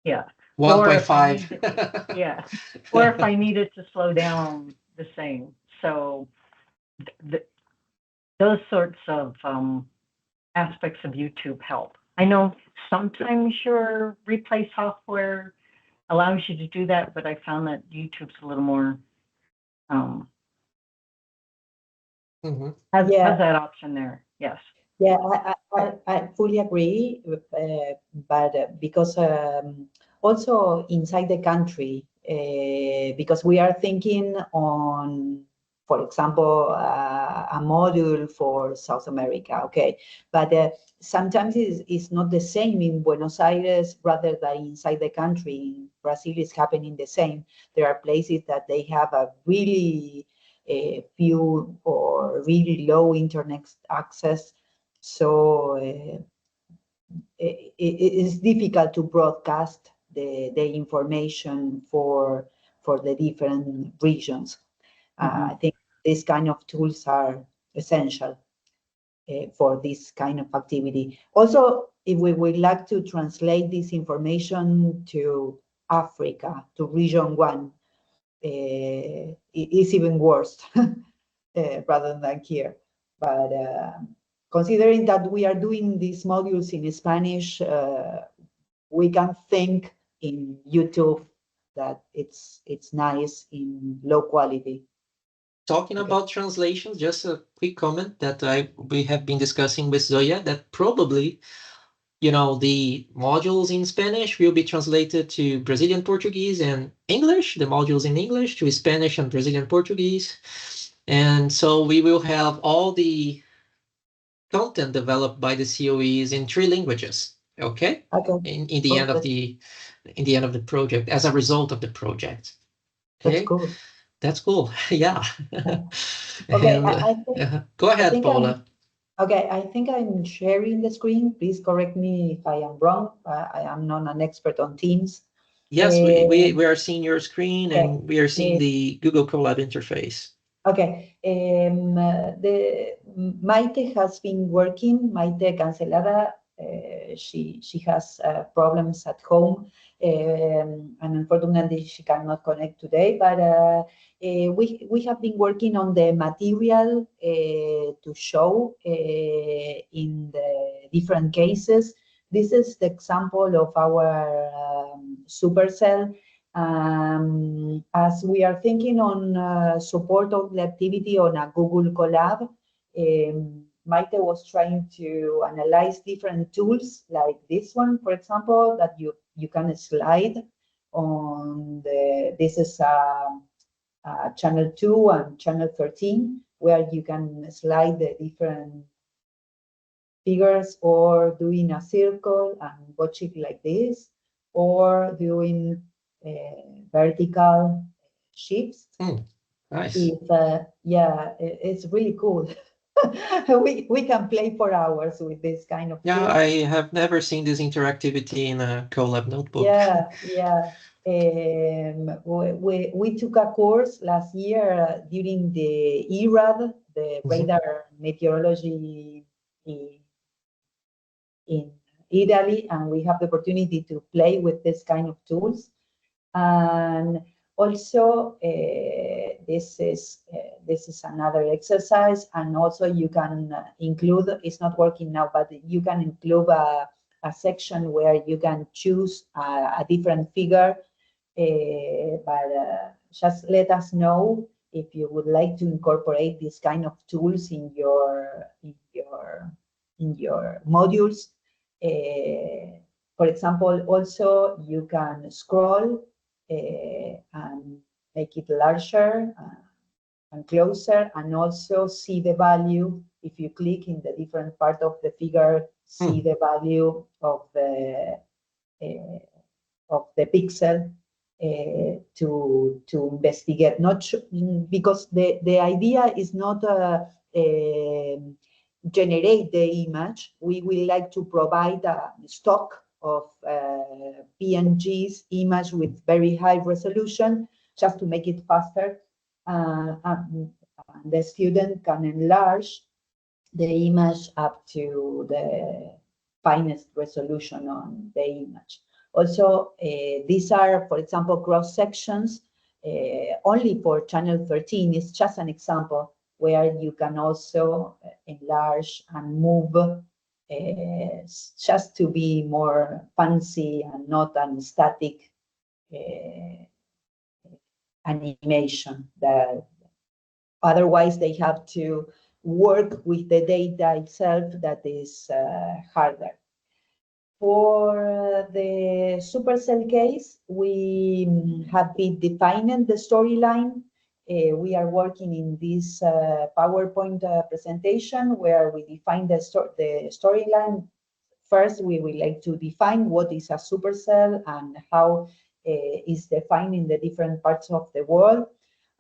Yeah. 1.5. Yeah. Or if I need it to slow down, the same. So those sorts of aspects of YouTube help. I know sometimes your replay software allows you to do that, but I found that YouTube's a little more has that option there. Yes. Yeah, I fully agree, but because also inside the country, because we are thinking on, for example, a module for South America, okay, but sometimes it's not the same in Buenos Aires rather than inside the country. In Brazil is happening the same. There are places that they have a really few or really low internet access. So it is difficult to broadcast the information for the different regions. I think these kind of tools are essential for this kind of activity. Also, if we would like to translate this information to Africa, to Region 1, it is even worse rather than here. But considering that we are doing these modules in Spanish, we can think in YouTube that it's nice in low quality. Talking about translations, just a quick comment that we have been discussing with Zoya, that probably, you know, the modules in Spanish will be translated to Brazilian Portuguese and English, the modules in English to Spanish and Brazilian Portuguese. And so we will have all the content developed by the COEs in 3 languages. Okay. In the end of the project, as a result of the project. Okay. That's cool. That's cool. Yeah. Okay. And, go ahead, Paula. Okay, I think I'm sharing the screen. Please correct me if I am wrong. I am not an expert on Teams. Yes, we are seeing your screen, and we are seeing the Google Colab interface. Okay. The Maite has been working. Maite Cancelada. She has problems at home, and unfortunately she cannot connect today. But we have been working on the material to show in the different cases. This is the example of our supercell. As we are thinking on support of the activity on a Google Colab, Maite was trying to analyze different tools like this one, for example, that you you can slide on this is channel 2 and channel 13, where you can slide the different figures, or doing a circle and watch it like this, or doing vertical shifts. Nice. Yeah, it's really cool. we can play for hours with this kind of Yeah, tools. I have never seen this interactivity in a CoLab notebook. Yeah. We took a course last year during the ERAD, the radar meteorology in Italy, and we have the opportunity to play with this kind of tools. And also, this is another exercise, and also you can include, it's not working now, but you can include a section where you can choose a different figure, but just let us know if you would like to incorporate this kind of tools in your modules. For example, also you can scroll and make it larger and closer, and also see the value. If you click in the different part of the figure, see the value of the pixel to investigate. Not because the idea is not generate the image. We will like to provide a stock of PNGs image with very high resolution, just to make it faster. The student can enlarge the image up to the finest resolution on the image. Also, these are, for example, cross sections only for channel 13. It's just an example where you can also enlarge and move just to be more fancy and not an static animation. That otherwise they have to work with the data itself, that is harder. For the supercell case, we have been defining the storyline. We are working in this PowerPoint presentation where we define the storyline. First, we would like to define what is a supercell and how is defined in the different parts of the world,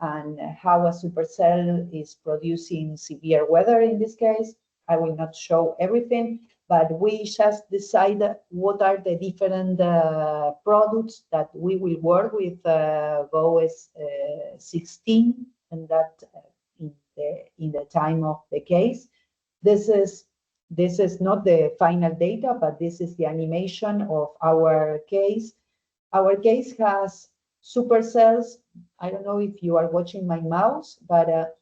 and how a supercell is producing severe weather in this case. I will not show everything, but we just decide what are the different products that we will work with GOES 16, and that in the time of the case. This is not the final data, but this is the animation of our case. Our case has supercells. I don't know if you are watching my mouse, but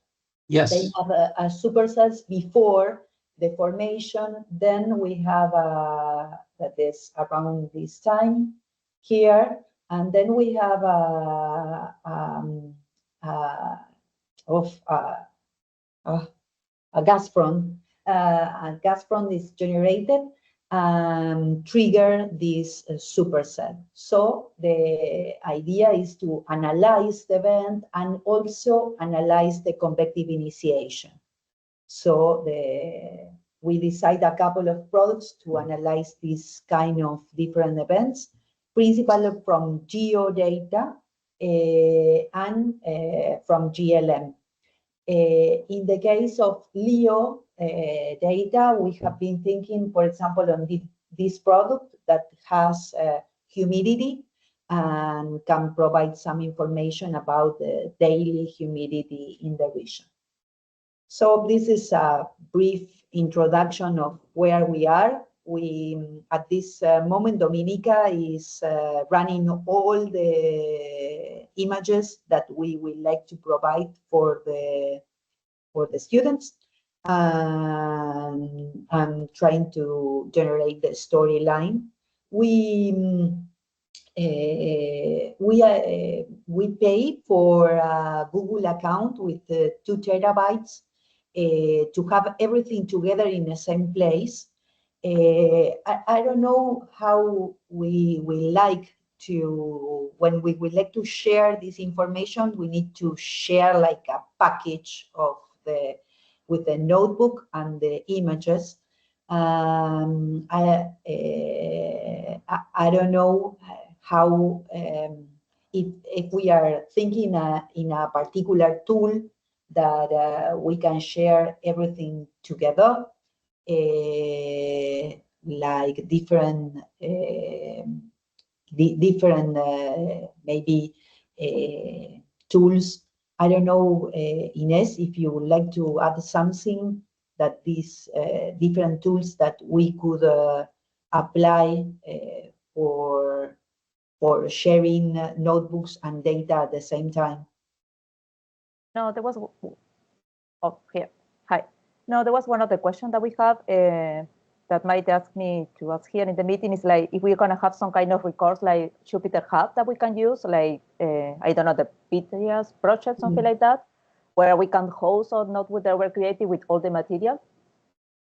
yes, they have a supercells before the formation. Then we have that is around this time here, and then we have a gas front. A gas front is generated and trigger this supercell. So the idea is to analyze the event and also analyze the convective initiation. So we decide a couple of products to analyze this kind of different events, principally from geodata and from GLM. In the case of LEO data, we have been thinking, for example, on this product that has humidity and can provide some information about the daily humidity in the region. So this is a brief introduction of where we are. We, at this moment, Dominica is running all the images that we would like to provide for the students, and trying to generate the storyline. We pay for a Google account with 2 terabytes to have everything together in the same place. I don't know how we like to, when we would like to share this information, we need to share like a package of with the notebook and the images. I don't know how, if we are thinking in a particular tool that we can share everything together, like different, maybe tools. I don't know, Ines, if you would like to add something that these different tools that we could apply for sharing notebooks and data at the same time. No, there was, oh, here, hi. No, there was one other question that we have that might ask me to ask here in the meeting is like, if we're gonna have some kind of records like Jupyter Hub that we can use, like, I don't know, the PTS project, something like that, where we can host or notebook that we're creating with all the material.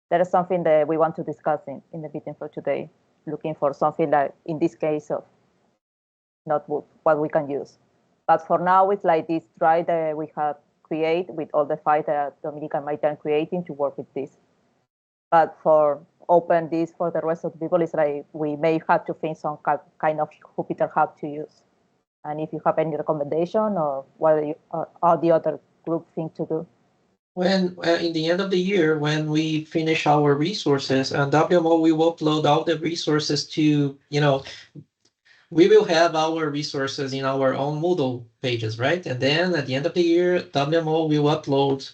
That is something that we want to discuss in the meeting for today, looking for something like, in this case of notebook, what we can use. But for now, it's like this drive that we have create with all the files that Dominic and Maite are creating to work with this. But for open this for the rest of the people, it's like we may have to think some kind of Jupyter Hub to use. And if you have any recommendation or what are the other group think to do? When in the end of the year, when we finish our resources and WMO, we will upload all the resources to, we will have our resources in our own Moodle pages, right? And then at the end of the year, WMO will upload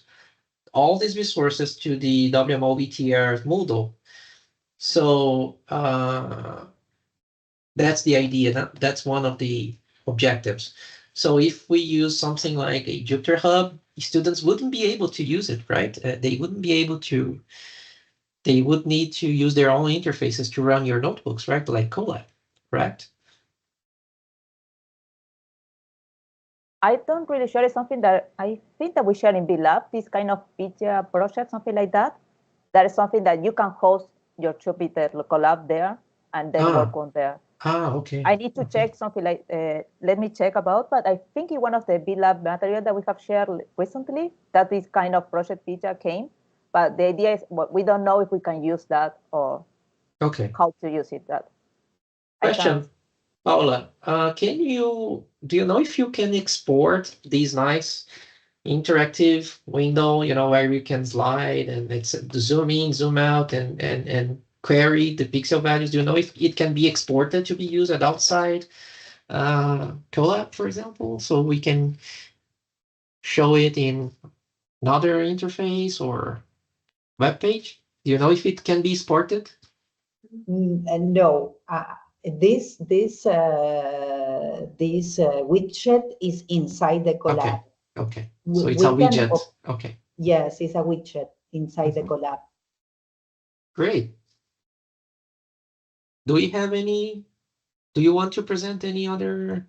all these resources to the WMO VTR Moodle. So that's the idea. That's one of the objectives. So if we use something like a Jupyter Hub, students wouldn't be able to use it, right? They wouldn't be able to, they would need to use their own interfaces to run your notebooks, right? Like CoEs, correct? I don't really share. It's something that I think that we share in VLab, this kind of picture project, something like that. That is something that you can host your Jupyter collab there and then work on there. Okay. I need to check something like, let me check about, but I think in one of the VLab material that we have shared recently, that this kind of project picture came. But the idea is, we don't know if we can use that or how to use it. That question. Paula, do you know if you can export these nice interactive window, where you can slide and it's zoom in, zoom out and query the pixel values? Do you know if it can be exported to be used outside Colab, for example, so we can show it in another interface or web page? Do you know if it can be exported? No. This widget is inside the collab. Okay. So it's a widget. Okay. Yes, it's a widget inside the collab. Great. Do you want to present any other?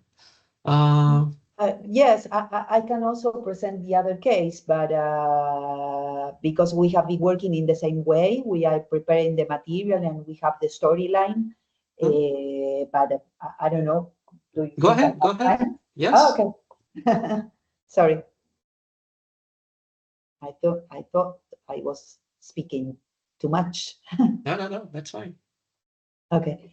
Yes, I can also present the other case, but because we have been working in the same way, we are preparing the material and we have the storyline. But I don't know. Go ahead. Yes. Oh, okay. Sorry. I thought I was speaking too much. No, that's fine. Okay.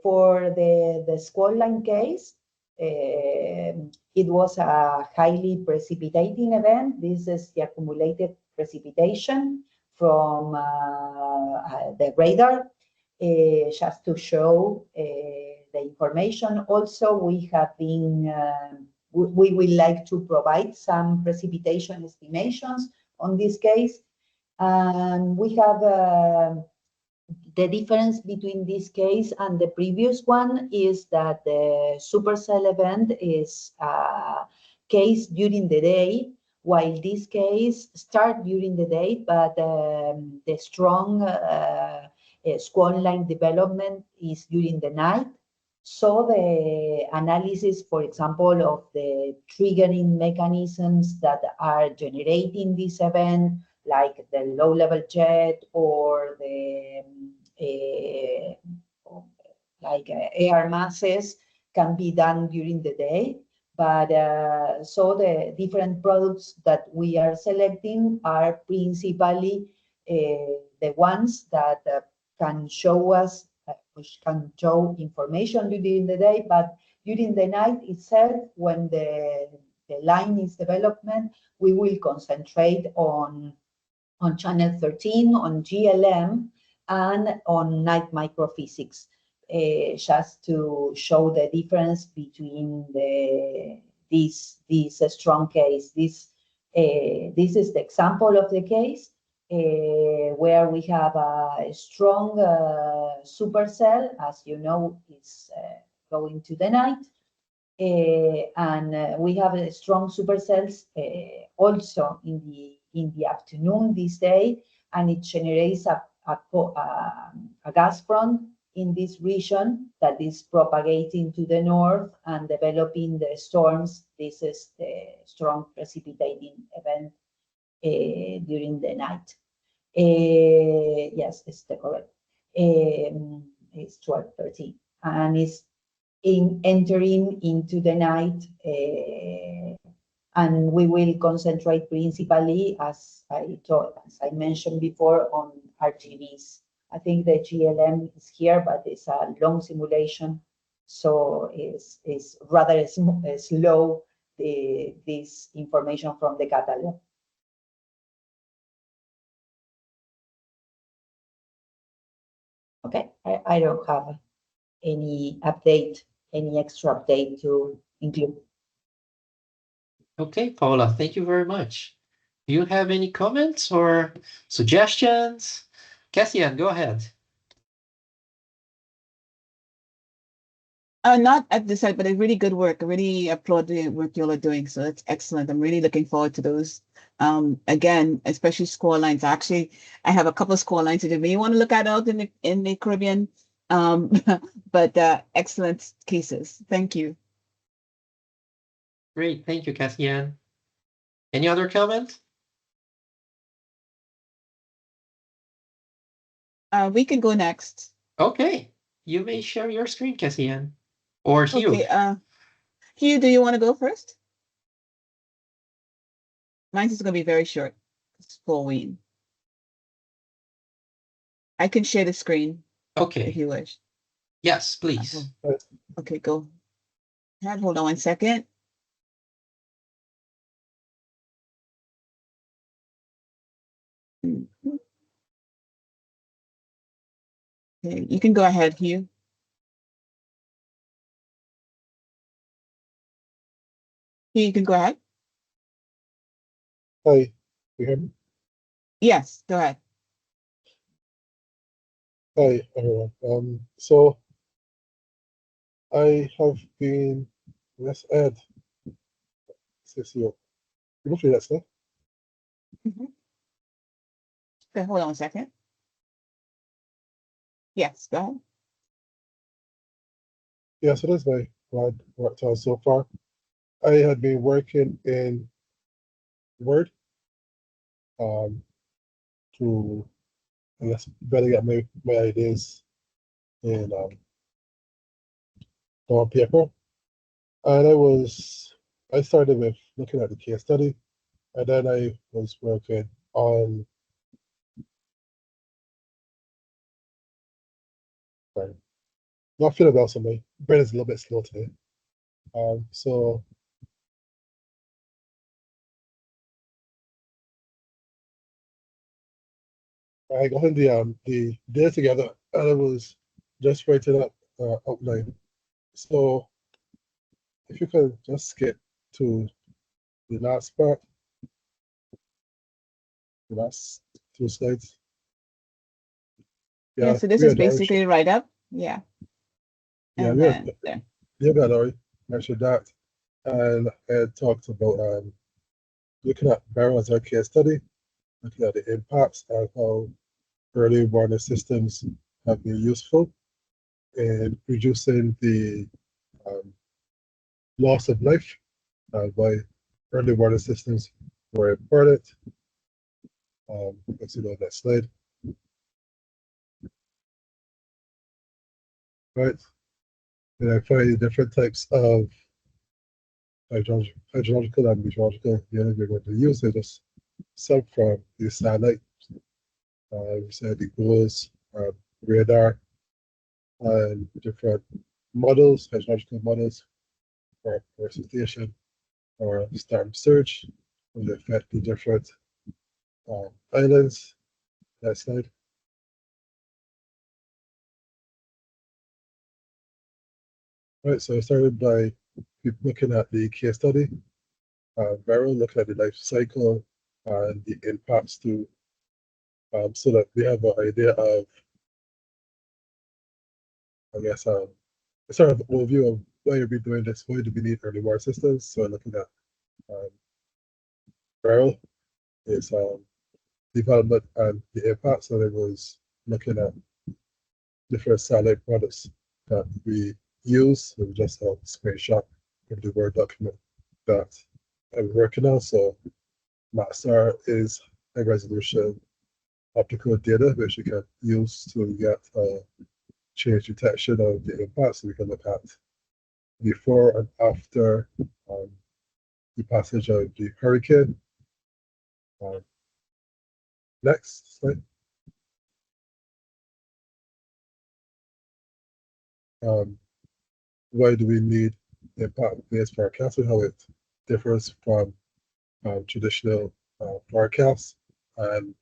For the squall line case, it was a highly precipitating event. This is the accumulated precipitation from the radar, just to show the information. Also, we have been, we would like to provide some precipitation estimations on this case. And we have the difference between this case and the previous one is that the supercell event is a case during the day, while this case starts during the day, but the strong squall line development is during the night. So the analysis, for example, of the triggering mechanisms that are generating this event, like the low-level jet or the air masses can be done during the day. But so the different products that we are selecting are principally the ones that can show us, which can show information during the day, but during the night itself, when the line is development, we will concentrate on channel 13, on GLM, and on night microphysics, just to show the difference between these strong case. This is the example of the case where we have a strong supercell, as you know, is going to the night. And we have strong supercells also in the afternoon this day, and it generates a gas front in this region that is propagating to the north and developing the storms. This is the strong precipitating event during the night. Yes, it's the correct. It's 12:13, and it's entering into the night, and we will concentrate principally, as I mentioned before, on RGBs. I think the GLM is here, but it's a long simulation, so it's rather slow, this information from the catalog. Okay, I don't have any update, any extra update to include. Okay, Paula, thank you very much. Do you have any comments or suggestions? Cassian, go ahead. Not at this side, but a really good work. I really applaud the work you all are doing. So that's excellent. I'm really looking forward to those. Again, especially score lines. Actually, I have a couple of score lines that you may want to look at out in the Caribbean. But excellent cases. Thank you. Great, thank you, Cassian. Any other comment? We can go next. Okay, you may share your screen, Cassian. Or Hugh. Okay, Hugh, do you want to go first? Mine is going to be very short. It's full Ween. I can share the screen Okay. if you wish. Yes, please. Okay, go ahead. Hold on 1 second. Okay, you can go ahead, Hugh. You can go ahead. Hi, you hear me? Yes, go ahead. Hi, everyone. So I have been, let's add, CCO. You look that stuff. Okay, hold on 1 second. Yes, go ahead. Yeah, so that's my work time so far. I had been working in Word to, I guess, better get my ideas in on paper. And I started with looking at the case study, and then I was working on, sorry, not feeling well, so my brain is a little bit slow today. So I got in the data together, and I was just writing up outline. So if you could just skip to the last part, the last 2 slides. Yeah, so this we is had already basically write up. Yeah. Yeah, And we then had, there. yeah, we had already mentioned that, and I had talked about looking at barrel as our case study, looking at the impacts and how early warning systems have been useful in reducing the loss of life, why early warning systems were important, Let's see the next slide. Right. And I find different types of hydrological and meteorological units we're going to use. So just some from the satellite. We said the GLOWs, radar, and different models, hydrological models for precipitation or storm surge will affect the different islands. Next slide. Right, so I started by looking at the case study, Beryl, looking at the life cycle and the impacts to, so that we have an idea of, I guess, sort of overview of why are we doing this, why do we need early warning systems. So looking at Beryl is development and the impact. So it was looking at different satellite products that we use. It was just a screenshot of the Word document that I'm working on. So MAXSTAR is high resolution optical data which we can use to get change detection of the impact. So we can look at before and after the passage of the hurricane. Next slide. Why do we need impact-based forecasting? How it differs from traditional forecasts, and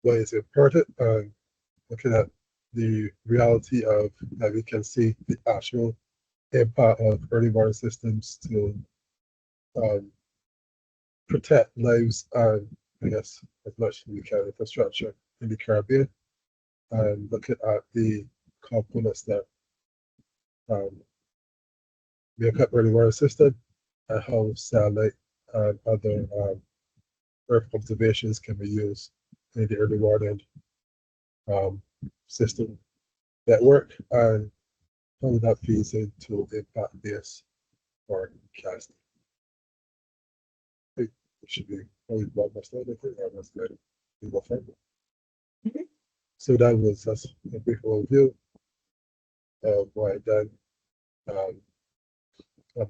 why is it important? And looking at the reality of that we can see the actual impact of early warning systems to protect lives and, I guess, as much as we can infrastructure in the Caribbean, and looking at the components that make up early warning system and how satellite and other Earth observations can be used in the early warning system network, and how that feeds into impact-based forecasting. It should be probably one more slide, I think, or that's good. So that was just a brief overview of what I done on my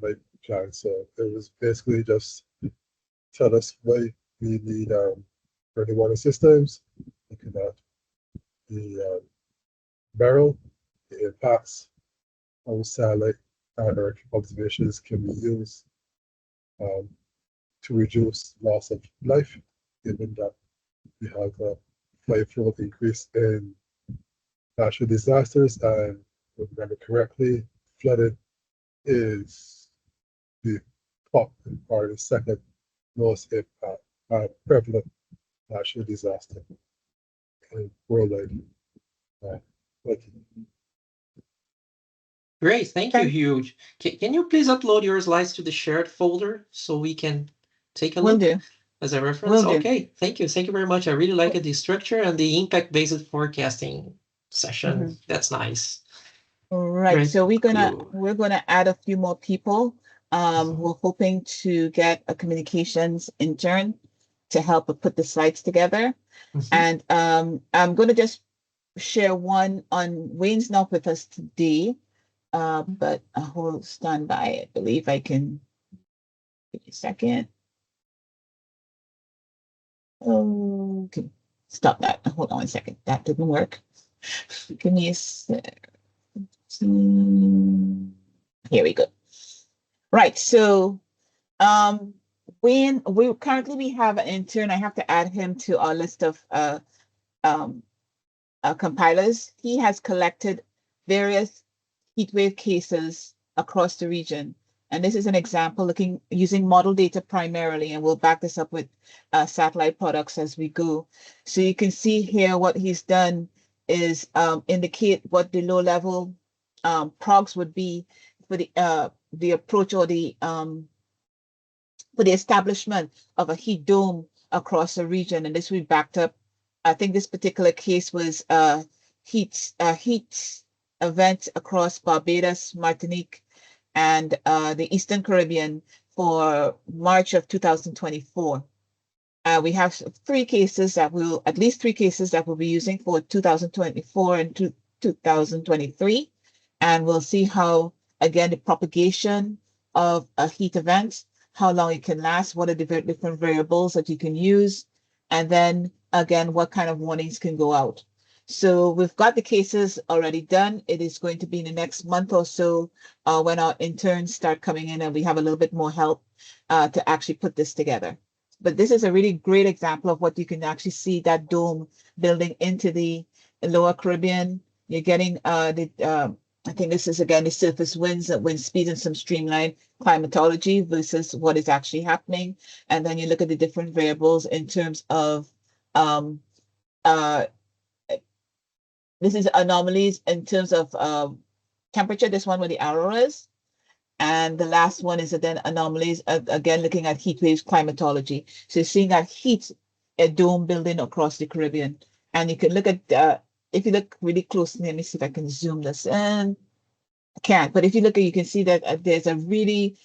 plan. So it was basically just tell us why we need early warning systems, looking at the Beryl, the impacts, how satellite and Earth observations can be used to reduce loss of life, given that we have a fivefold increase in natural disasters, and if I remember correctly, flooding is the top or the second most impact prevalent natural disaster in worldwide. Thank you. Great, thank you, Hugh. Can you please upload your slides to the shared folder so we can take a Will look do. as a reference? Will do. Okay, thank you very much. I really like the structure and the impact-based forecasting session. That's nice. All right, Great. so we're Cool. gonna add a few more people. We're hoping to get a communications intern to help put the slides together. And I'm gonna just share one on Wayne's not with us today, but a whole standby. I believe I can. Give me a second. Okay, stop that. Hold on a second. That didn't work. Give me a sec. Here we go. Right. So, when we currently have an intern, I have to add him to our list of compilers. He has collected various heatwave cases across the region. And this is an example using model data primarily, and we'll back this up with satellite products as we go. So you can see here what he's done is indicate what the low level progs would be for the approach or for the establishment of a heat dome across the region. And this we backed up. I think this particular case was heat event across Barbados, Martinique, and the Eastern Caribbean for March of 2024. We have at least three cases that we'll be using for 2024 and 2023. And we'll see how, again, the propagation of a heat event, how long it can last, what are the different variables that you can use, and then again, what kind of warnings can go out. So we've got the cases already done. It is going to be in the next month or so when our interns start coming in and we have a little bit more help to actually put this together. But this is a really great example of what you can actually see that dome building into the lower Caribbean. You're getting I think this is again the surface winds, wind speed, and some streamlined climatology versus what is actually happening. And then you look at the different variables in terms of this is anomalies in terms of temperature. This one where the arrow is. And the last one is then anomalies, again, looking at heat waves climatology. So you're seeing that heat, a dome building across the Caribbean. And you can look at, if you look really closely, let me see if I can zoom this in. I can't, but if you look at, you can see that there's a really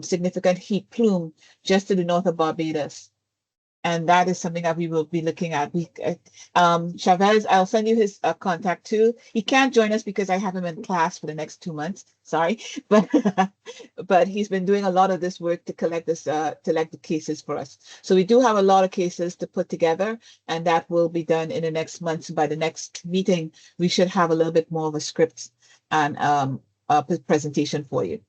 significant heat plume just to the north of Barbados. And that is something that we will be looking at. Chavez, I'll send you his contact too. He can't join us because I have him in class for the next 2 months. Sorry, but he's been doing a lot of this work to collect the cases for us. So we do have a lot of cases to put together, and that will be done in the next months. By the next meeting, we should have a little bit more of a script and a presentation for you.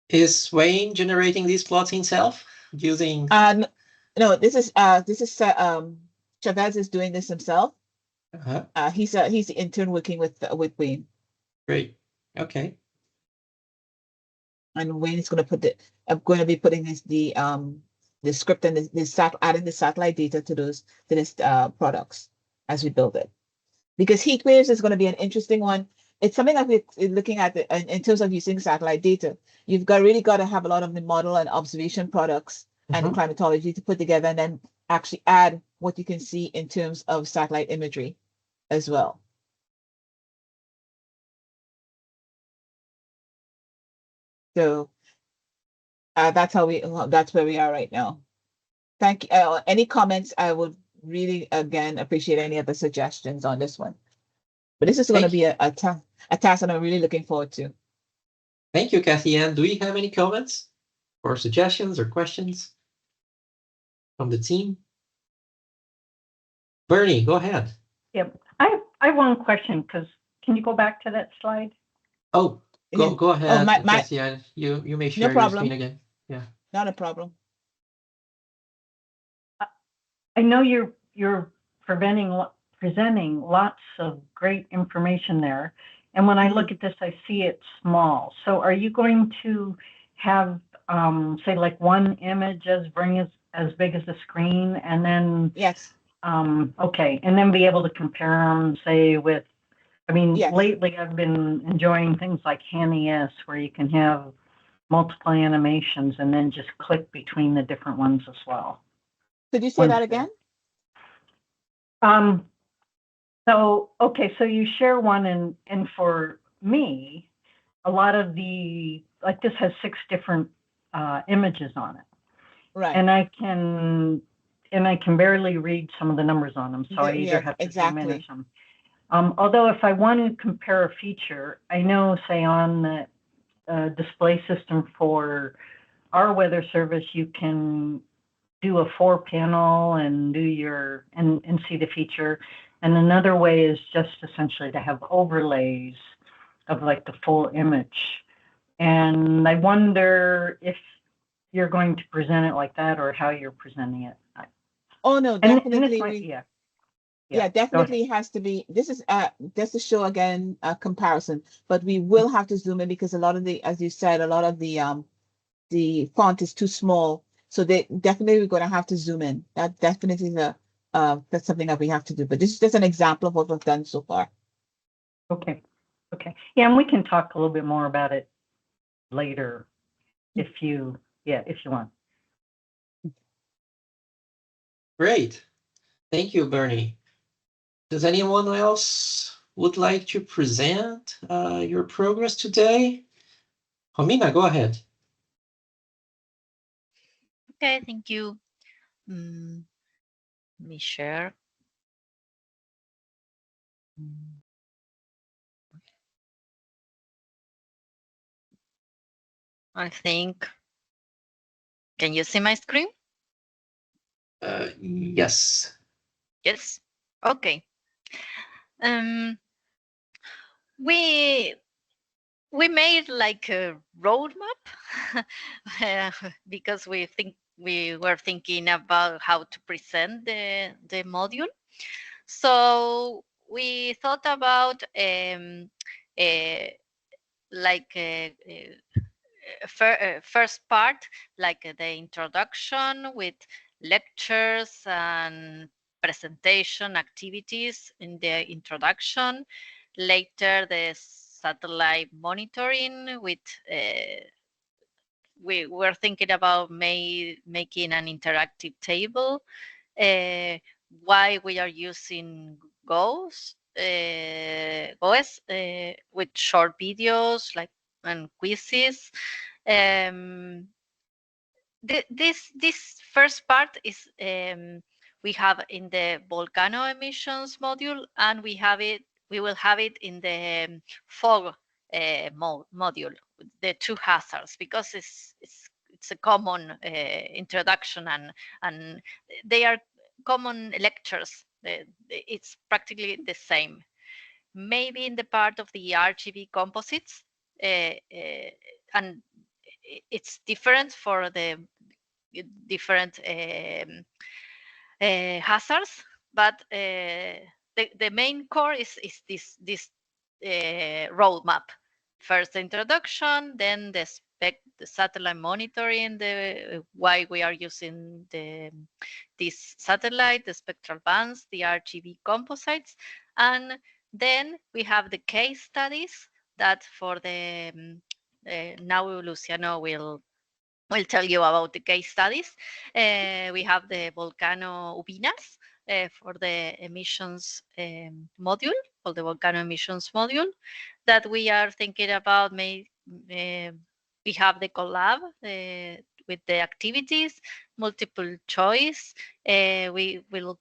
Is Wayne generating these plots himself using? No, this is Chavez is doing this himself. He's the intern working with Wayne. Great. Okay. And Wayne is going to be putting the script and adding the satellite data to this products as we build it. Because heat waves is going to be an interesting one. It's something that we're looking at in terms of using satellite data. You've really got to have a lot of the model and observation products and the climatology to put together, and then actually add what you can see in terms of satellite imagery as well. So that's where we are right now. Thank you. Any comments? I would really, again, appreciate any other suggestions on this one. But this is going to be a task that I'm really looking forward to. Thank you, Kathy Ann. Do we have any comments or suggestions or questions from the team? Bernie, go ahead. Yep. I have one question, because can you go back to that slide? Oh, go ahead, Kathy Ann. You may share your screen again. Yeah. Not a problem. I know you're presenting lots of great information there. And when I look at this, I see it small. So are you going to have, say, like one image as big as the screen, and then? Yes. Okay, and then be able to compare them, say, with, Yes. Lately I've been enjoying things like HandyS, where you can have multiple animations and then just click between the different ones as well. Could you say that again? So you share one, and for me, a lot of this has 6 different images on it. Right. And I can barely read some of the numbers on them, so I either have to zoom in or something. Although if I want to compare a feature, I know, say, on the display system for our weather service, you can do a 4-panel and and see the feature. And another way is just essentially to have overlays of like the full image. And I wonder if you're going to present it like that, or how you're presenting it. Oh no, definitely. Yeah, definitely has to be. This is just to show again a comparison, but we will have to zoom in because a lot of as you said, a lot of the font is too small. So they definitely we're going to have to zoom in. That definitely is that's something that we have to do. But this is just an example of what we've done so far. Okay. Yeah, and we can talk a little bit more about it later if you want. Great. Thank you, Bernie. Does anyone else would like to present your progress today? Homina, go ahead. Okay, thank you. Let me share. I think. Can you see my screen? Yes. Yes. Okay. We made like a roadmap because we were thinking about how to present the module. So we thought about first part, like the introduction with lectures and presentation activities in the introduction. Later, the satellite monitoring with we were thinking about making an interactive table. Why we are using GOES with short videos like and quizzes. This first part is we have in the volcano emissions module, and we will have it in the fog module, the two hazards, because it's a common introduction, and they are common lectures. It's practically the same. Maybe in the part of the RGB composites, and it's different for the different hazards, but the main core is this roadmap. First the introduction, then the satellite monitoring, the why we are using this satellite, the spectral bands, the RGB composites, and then we have the case studies that for the now Luciano will tell you about the case studies. We have the Volcano Ubinas for the emissions module, or the volcano emissions module, that we are thinking about. We have the collab with the activities, multiple choice. We will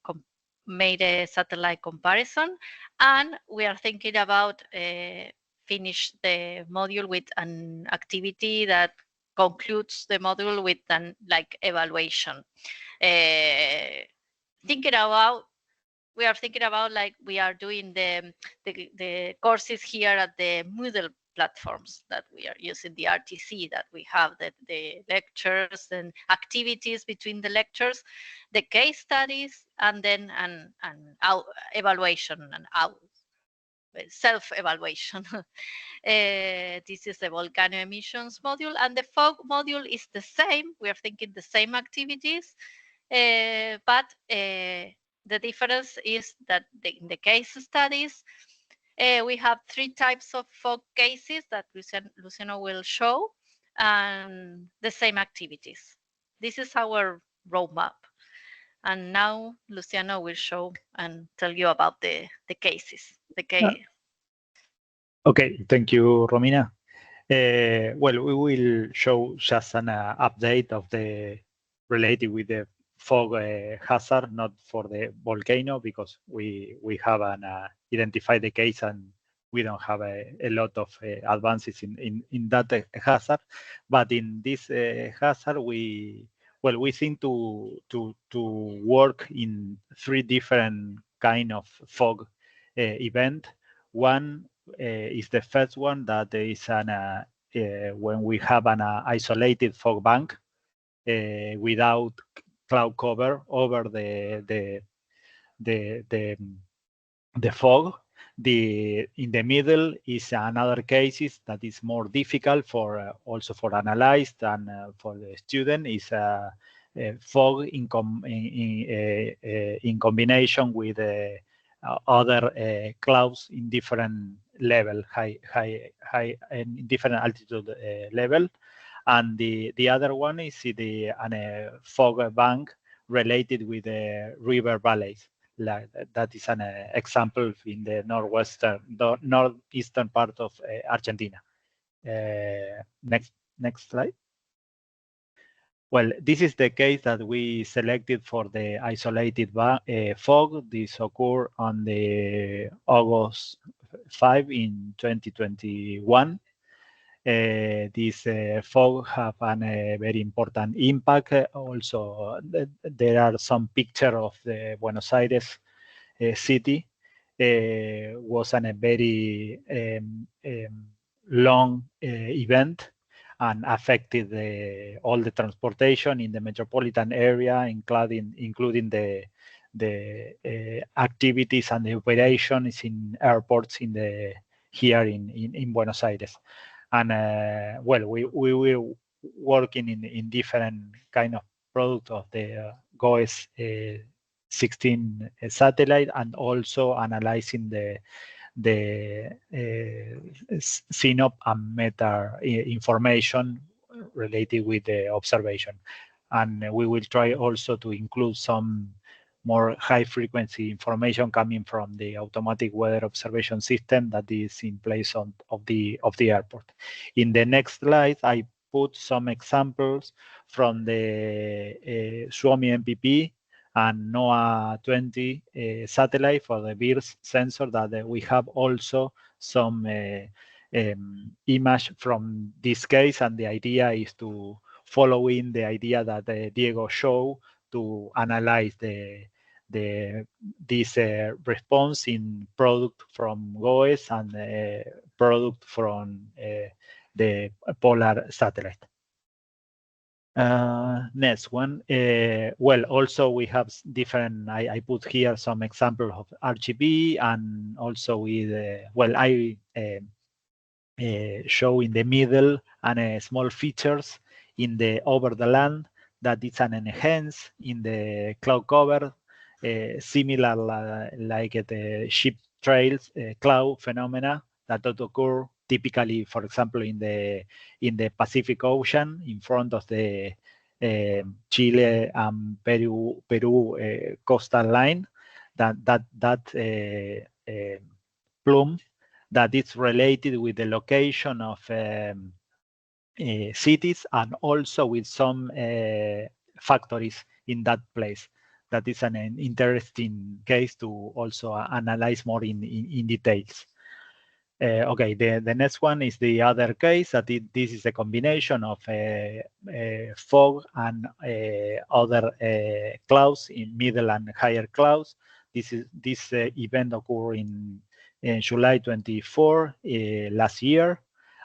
make a satellite comparison, and we are thinking about finish the module with an activity that concludes the module with an evaluation. We are thinking about like we are doing the courses here at the Moodle platforms, that we are using the RTC, that we have the lectures and activities between the lectures, the case studies, and then an evaluation and self-evaluation. This is the volcano emissions module, and the fog module is the same. We are thinking the same activities, but the difference is that in the case studies, we have 3 types of fog cases that Luciano will show, and the same activities. This is our roadmap. And now Luciano will show and tell you about the cases. Okay, thank you, Romina. Well, we will show just an update of the related with the fog hazard, not for the volcano, because we have identified the case and we don't have a lot of advances in that hazard. But in this hazard, we think to work in 3 different kind of fog event. One is the first one, that is when we have an isolated fog bank without cloud cover over the fog. In the middle is another cases that is more difficult for also for analyzed and for the student is fog in combination with other clouds in different level, high and different altitude level, and the other one is the fog bank related with the river valleys. Like that is an example in the northeastern part of Argentina. Next slide. Well, this is the case that we selected for the isolated fog. This occurred on the August 5 in 2021. This fog have a very important impact. Also, there are some pictures of the Buenos Aires city. Was a very long event and affected all the transportation in the metropolitan area, including the activities and the operations in airports here in Buenos Aires. And well, we were working in different kind of products of the GOES 16 satellite, and also analyzing the SYNOP and META information related with the observation. And we will try also to include some more high frequency information coming from the automatic weather observation system that is in place of the airport. In the next slide, I put some examples from the Suomi MPP and NOAA 20 satellite for the VIRS sensor, that we have also some image from this case, and the idea is to follow in the idea that Diego showed, to analyze this response in product from GOES and product from the Polar satellite. Next one. Well, also we have different, I put here some examples of RGB, and also with, well, I show in the middle and small features in the over the land that it's an enhance in the cloud cover, similar like the ship trails cloud phenomena that occur typically, for example, in the Pacific Ocean in front of the Chile and Peru coastal line. That plume that is related with the location of cities, and also with some factories in that place. That is an interesting case to also analyze more in details. Okay, the next one is the other case, that this is a combination of fog and other clouds, in middle and higher clouds. This event occurred in July 24 last year.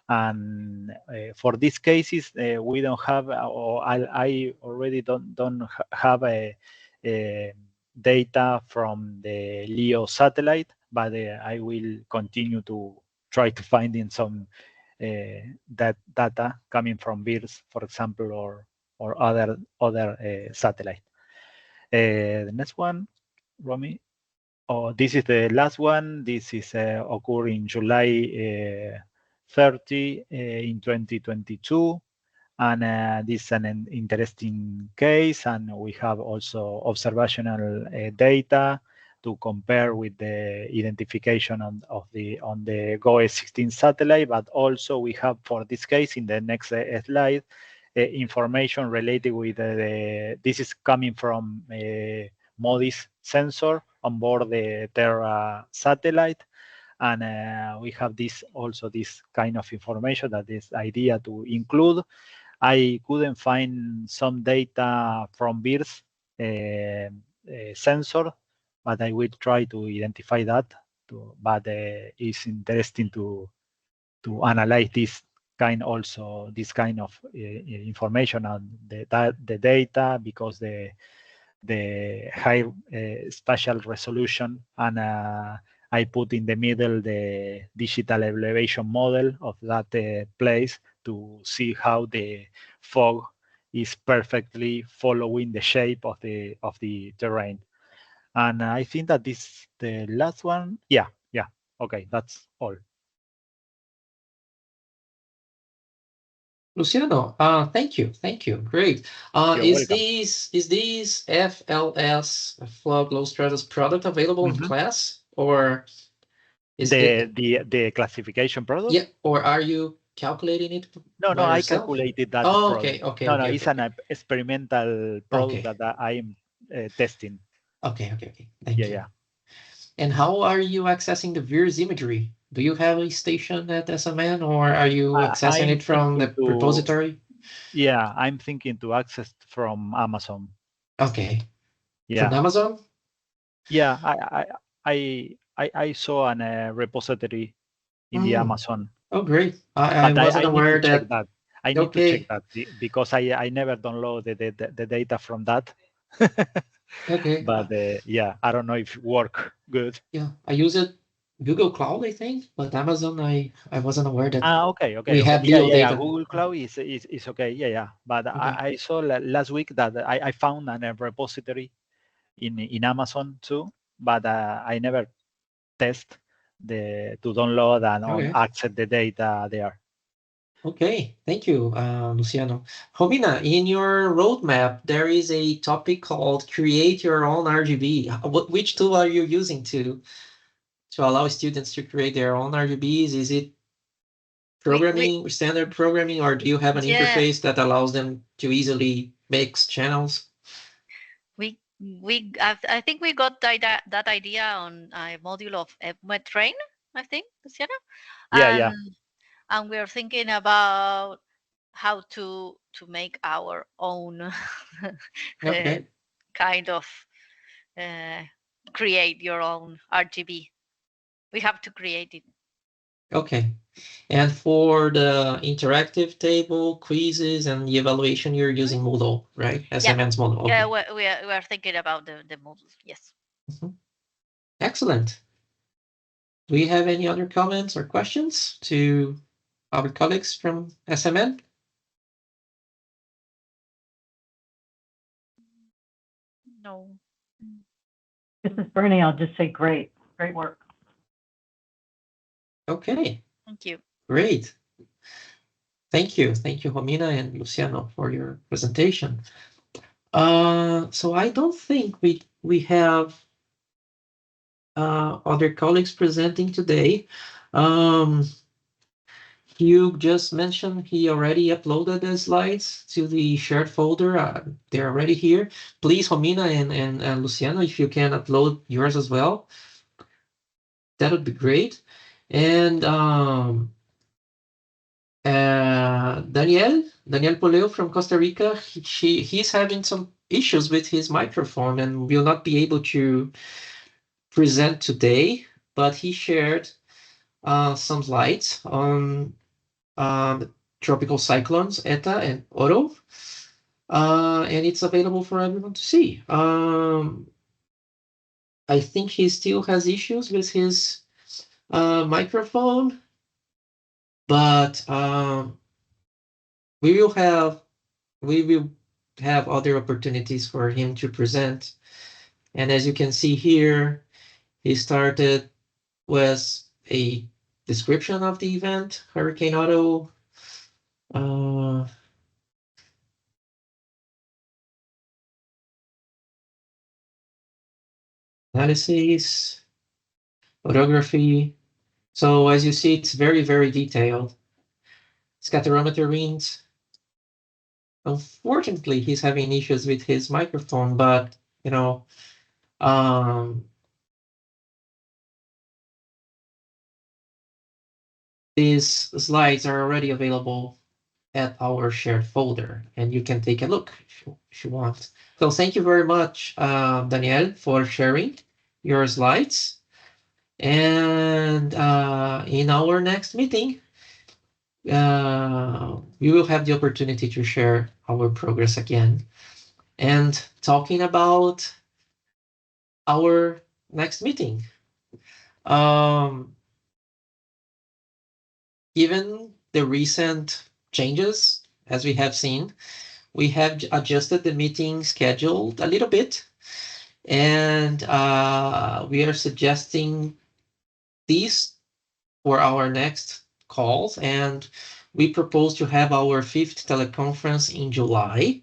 And for these cases, we don't have, or I already don't have a data from the LEO satellite, but I will continue to try to find in some that data coming from VIRS, for example, or other satellite. The next one, Romy. Oh, this is the last one. This is occurring in July 30 in 2022. And this is an interesting case, and we have also observational data to compare with the identification on the GOES 16 satellite. But also we have, for this case, in the next slide, information related with this is coming from MODIS sensor on board the Terra satellite. And we have this kind of information, that is idea to include. I couldn't find some data from VIRS sensor, but I will try to identify that. But it's interesting to analyze this kind of information on the data, because the high spatial resolution, and I put in the middle the digital elevation model of that place to see how the fog is perfectly following the shape of the terrain. And I think that this is the last one. Yeah. Okay, that's all. Luciano, thank you, great. Is this FLS, Fog Low Stratus product, available in class, or is the classification product? Yeah, or calculating it No, by I yourself? calculated that Oh, product. okay. No, it's an experimental product Okay. that I am testing. Okay. Thank you. Yeah. And how are you accessing the VIRS imagery? Do you have a station at SMN, or are you accessing I'm it from the thinking to- repository? Yeah, I'm thinking to access from Amazon. Okay. Yeah. From Amazon? Yeah, I saw an repository in the Amazon. Oh, great. I But wasn't I need aware to check that. that. I need to check Okay. that because I never download the data from that. Okay. But yeah, I don't know if it work good. Yeah, I use it Google Cloud, I think, but Amazon, I wasn't aware that Okay. we have Yeah, geo data. Google Cloud is okay. Yeah. But Okay. I saw last week that I found a repository in Amazon too, but I never test to download and access the data there. Okay, thank you, Luciano. Romina, in your roadmap, there is a topic called create your own RGB. Which tool are you using to allow students to create their own RGBs? Is it programming, standard programming, or do you have an interface that allows them to easily mix channels? I think we got that idea on a module of Train, I think, Luciano. Yeah. And we're thinking about how to make our own kind of create your own RGB. We have to create it. Okay. And for the interactive table, quizzes, and the evaluation, you're using Moodle, right? SMN's Moodle. Okay. Yeah, we are thinking about the Moodle, yes. Excellent. Do we have any other comments or questions to our colleagues from SMN? No. This is Bernie. I'll just say great work. Okay. Thank you. Great. Thank you, Romina and Luciano, for your presentation. So I don't think we have other colleagues presenting today. Hugh just mentioned he already uploaded the slides to the shared folder. They're already here. Please, Romina and Luciano, if you can upload yours as well, that would be great. And Daniel Poleo from Costa Rica, he's having some issues with his microphone and will not be able to present today, but he shared some slides on tropical cyclones Eta and Oro, and it's available for everyone to see. I think he still has issues with his microphone, but we will have other opportunities for him to present. And as you can see here, he started with a description of the event, Hurricane Otto. Analysis, photography. So as you see, it's very, very detailed. Scatterometer readings. Unfortunately, he's having issues with his microphone, but these slides are already available at our shared folder, and you can take a look if you want. So thank you very much, Daniel, for sharing your slides. And in our next meeting, we will have the opportunity to share our progress again and talking about our next meeting. Given the recent changes, as we have seen, we have adjusted the meeting schedule a little bit, and we are suggesting these for our next calls, and we propose to have our 5th teleconference in July.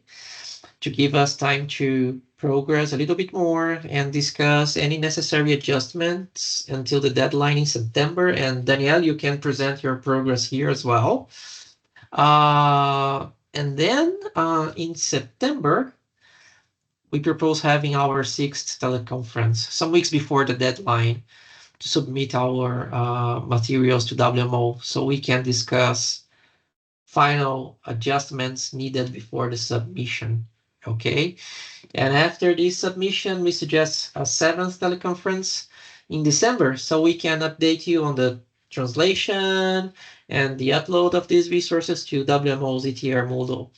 to give us time to progress a little bit more and discuss any necessary adjustments until the deadline in September. And Danielle, you can present your progress here as well. And then in September, we propose having our 6th teleconference, some weeks before the deadline, to submit our materials to WMO so we can discuss final adjustments needed before the submission. Okay. And after this submission, we suggest a 7th teleconference in December so we can update you on the translation and the upload of these resources to WMO's ETR Moodle.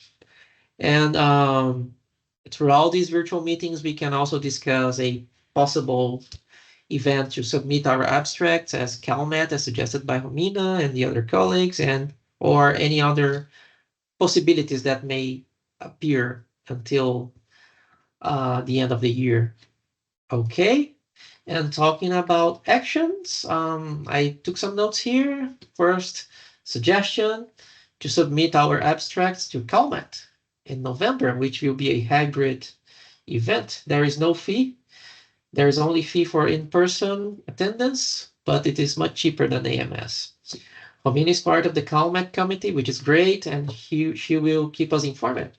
And through all these virtual meetings, we can also discuss a possible event to submit our abstracts as CalMet, as suggested by Romina and the other colleagues, and or any other possibilities that may appear until the end of the year. Okay. And talking about actions, I took some notes here. First suggestion to submit our abstracts to CalMet in November, which will be a hybrid event. There is no fee. There is only fee for in-person attendance, but it is much cheaper than AMS. Romina is part of the CalMet committee, which is great, and she will keep us informed.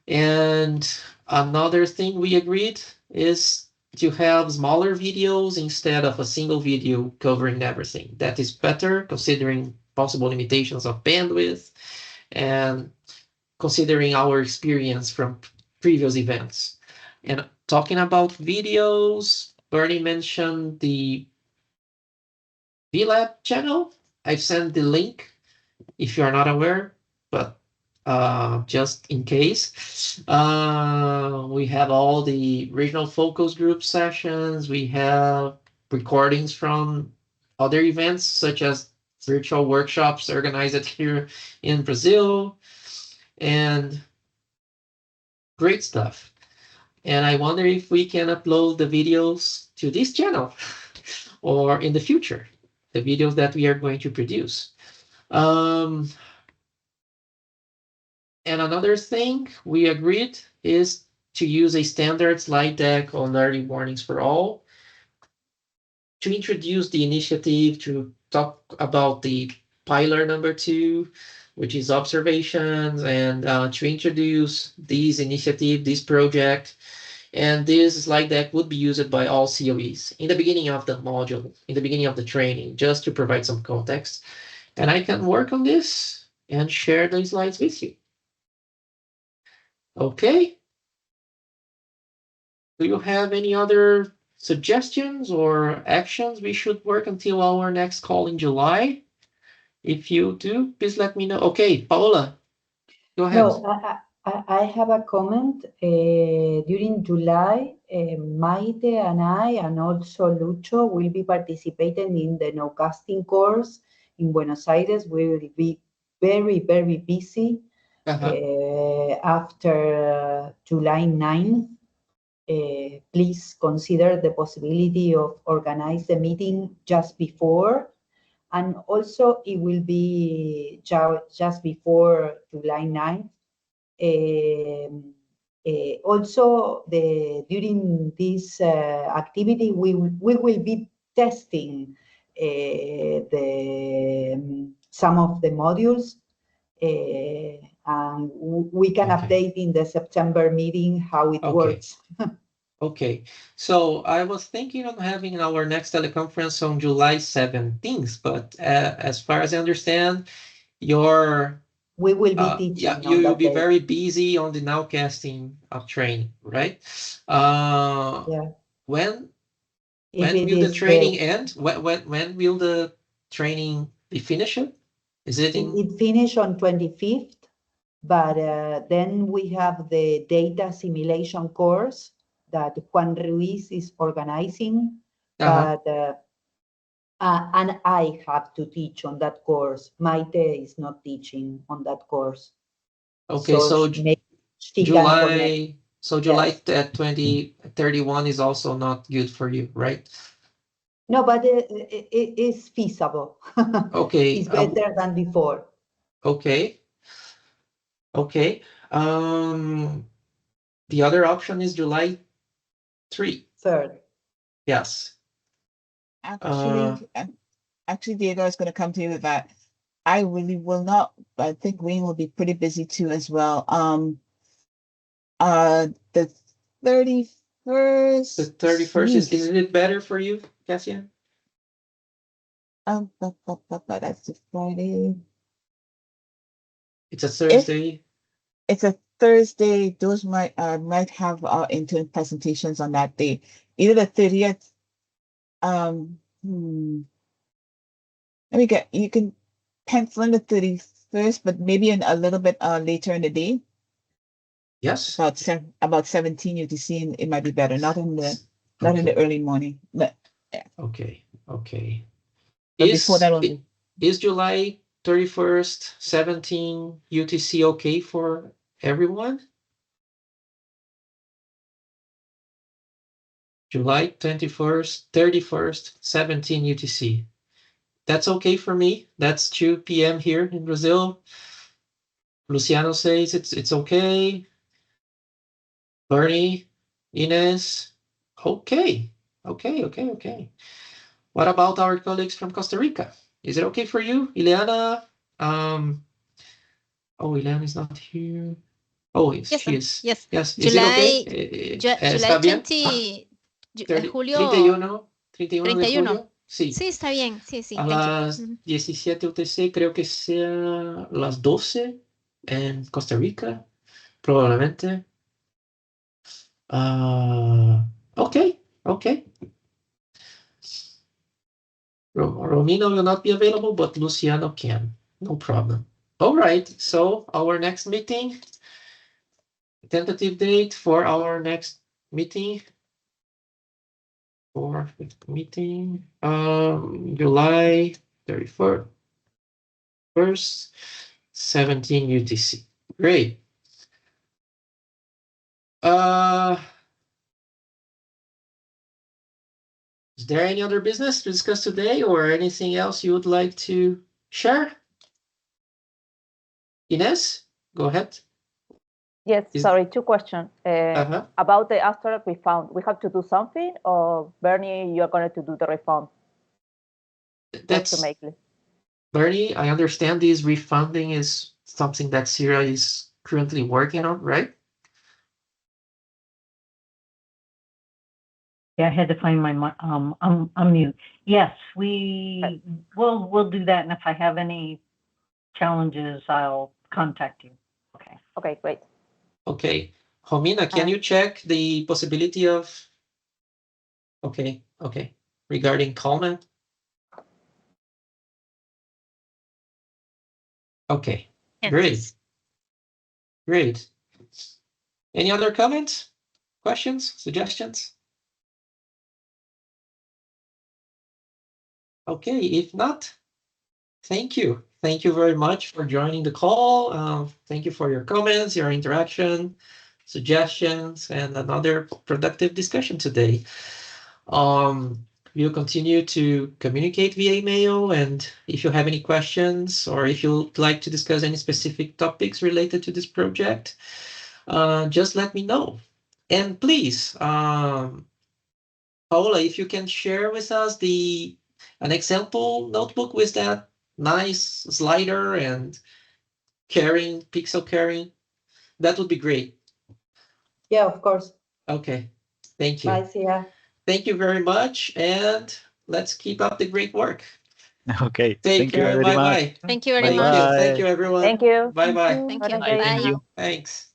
And another thing we agreed is to have smaller videos instead of a single video covering everything. That is better considering possible limitations of bandwidth and considering our experience from previous events. And talking about videos, Bernie mentioned the VLab channel. I've sent the link if you are not aware, but just in case. We have all the regional focus group sessions. We have recordings from other events, such as virtual workshops organized here in Brazil, and great stuff. And I wonder if we can upload the videos to this channel or in the future, the videos that we are going to produce. And another thing we agreed is to use a standard slide deck on early warnings for all to introduce the initiative, to talk about the pillar number 2, which is observations, and to introduce this initiative, this project. And this slide deck would be used by all CoEs in the beginning of the module, in the beginning of the training, just to provide some context. And I can work on this and share the slides with you. Okay. Do you have any other suggestions or actions we should work until our next call in July? If you do, please let me know. Okay, Paola, go ahead. No, I have a comment. During July, Maite and I, and also Lucho, will be participating in the no-casting course in Buenos Aires. We will be very, very busy after July 9th. Please consider the possibility of organize the meeting just before. And also, it will be just before July 9th. Also, during this activity, we will be testing some of the modules, and we can update in the September meeting how it works. Okay, so I was thinking of having our next teleconference on July 17th, but as far as I understand, we will be teaching. Yeah, you will be very busy on the nowcasting of training, right? Yeah. When will the training end? When will the training be finished? Is it in? It finished on 25th, but then we have the data simulation course that Juan Ruiz is organizing, but and I have to teach on that course. Maite is not teaching on that course. Okay, so July, July 2031 is also not good for you, right? No, but it is feasible. Okay. It's better than before. Okay. Okay. The other option is July 3. 3rd. Yes. Actually, Diego is going to come to you with that. I really will not. I think Wayne will be pretty busy too as well. The 31st. The 31st is it better for you, Cassia? That's a Friday. It's a Thursday. It's a Thursday. Those might have our intern presentations on that day. Either the 30th. You can pencil in the 31st, but maybe a little bit later in the day. Yes. About 17 UTC, and it might be better. Not in the early morning. But yeah. Okay. But before that is July 31st, 17 UTC okay for everyone? July 21st, 31st, 17 UTC. That's okay for me. That's 2 p.m. here in Brazil. Luciano says it's okay. Bernie, Ines, okay. What about our colleagues from Costa Rica? Is it okay for you, Ileana? Ileana is not here. Oh, she is. Yes. Yes. Is July, it okay? July 20, julio. 31 de julio. Sí. Sí, está bien. Sí. A las 17 UTC, creo que sea las 12 en Costa Rica, probablemente. Okay. Romino will not be available, but Luciano can. No problem. All right. So our next meeting, tentative date for our next meeting. July 31st, 17 UTC. Great. Is there any other business to discuss today or anything else you would like to share? Ines, go ahead. Yes, sorry, 2 questions. About the abstract we found, we have to do something, or Bernie, you are going to do the refund? That's to make it. Bernie, I understand this refunding is something that Sierra is currently working on, right? Yeah, I had to find my unmute. Yes, we'll do that, and if I have any challenges, I'll contact you. Okay, great. Okay, Homina, can you check the possibility of? Okay, regarding comment. Okay, yes. Great. Any other comments, questions, suggestions? Okay, if not, thank you. Thank you very much for joining the call. Thank you for your comments, your interaction, suggestions, and another productive discussion today. We'll continue to communicate via email, and if you have any questions or if you'd like to discuss any specific topics related to this project, just let me know. And please, Paola, if you can share with us an example notebook with that nice slider and pixel carrying, that would be great. Yeah, of course. Okay, thank you. Bye, Sia. Thank you very much, and let's keep up the great work. Okay. Take care. Bye-bye. Thank you very much. Thank you, everyone. Thank you. Bye-bye. Thank you. Bye. Bye. Thanks.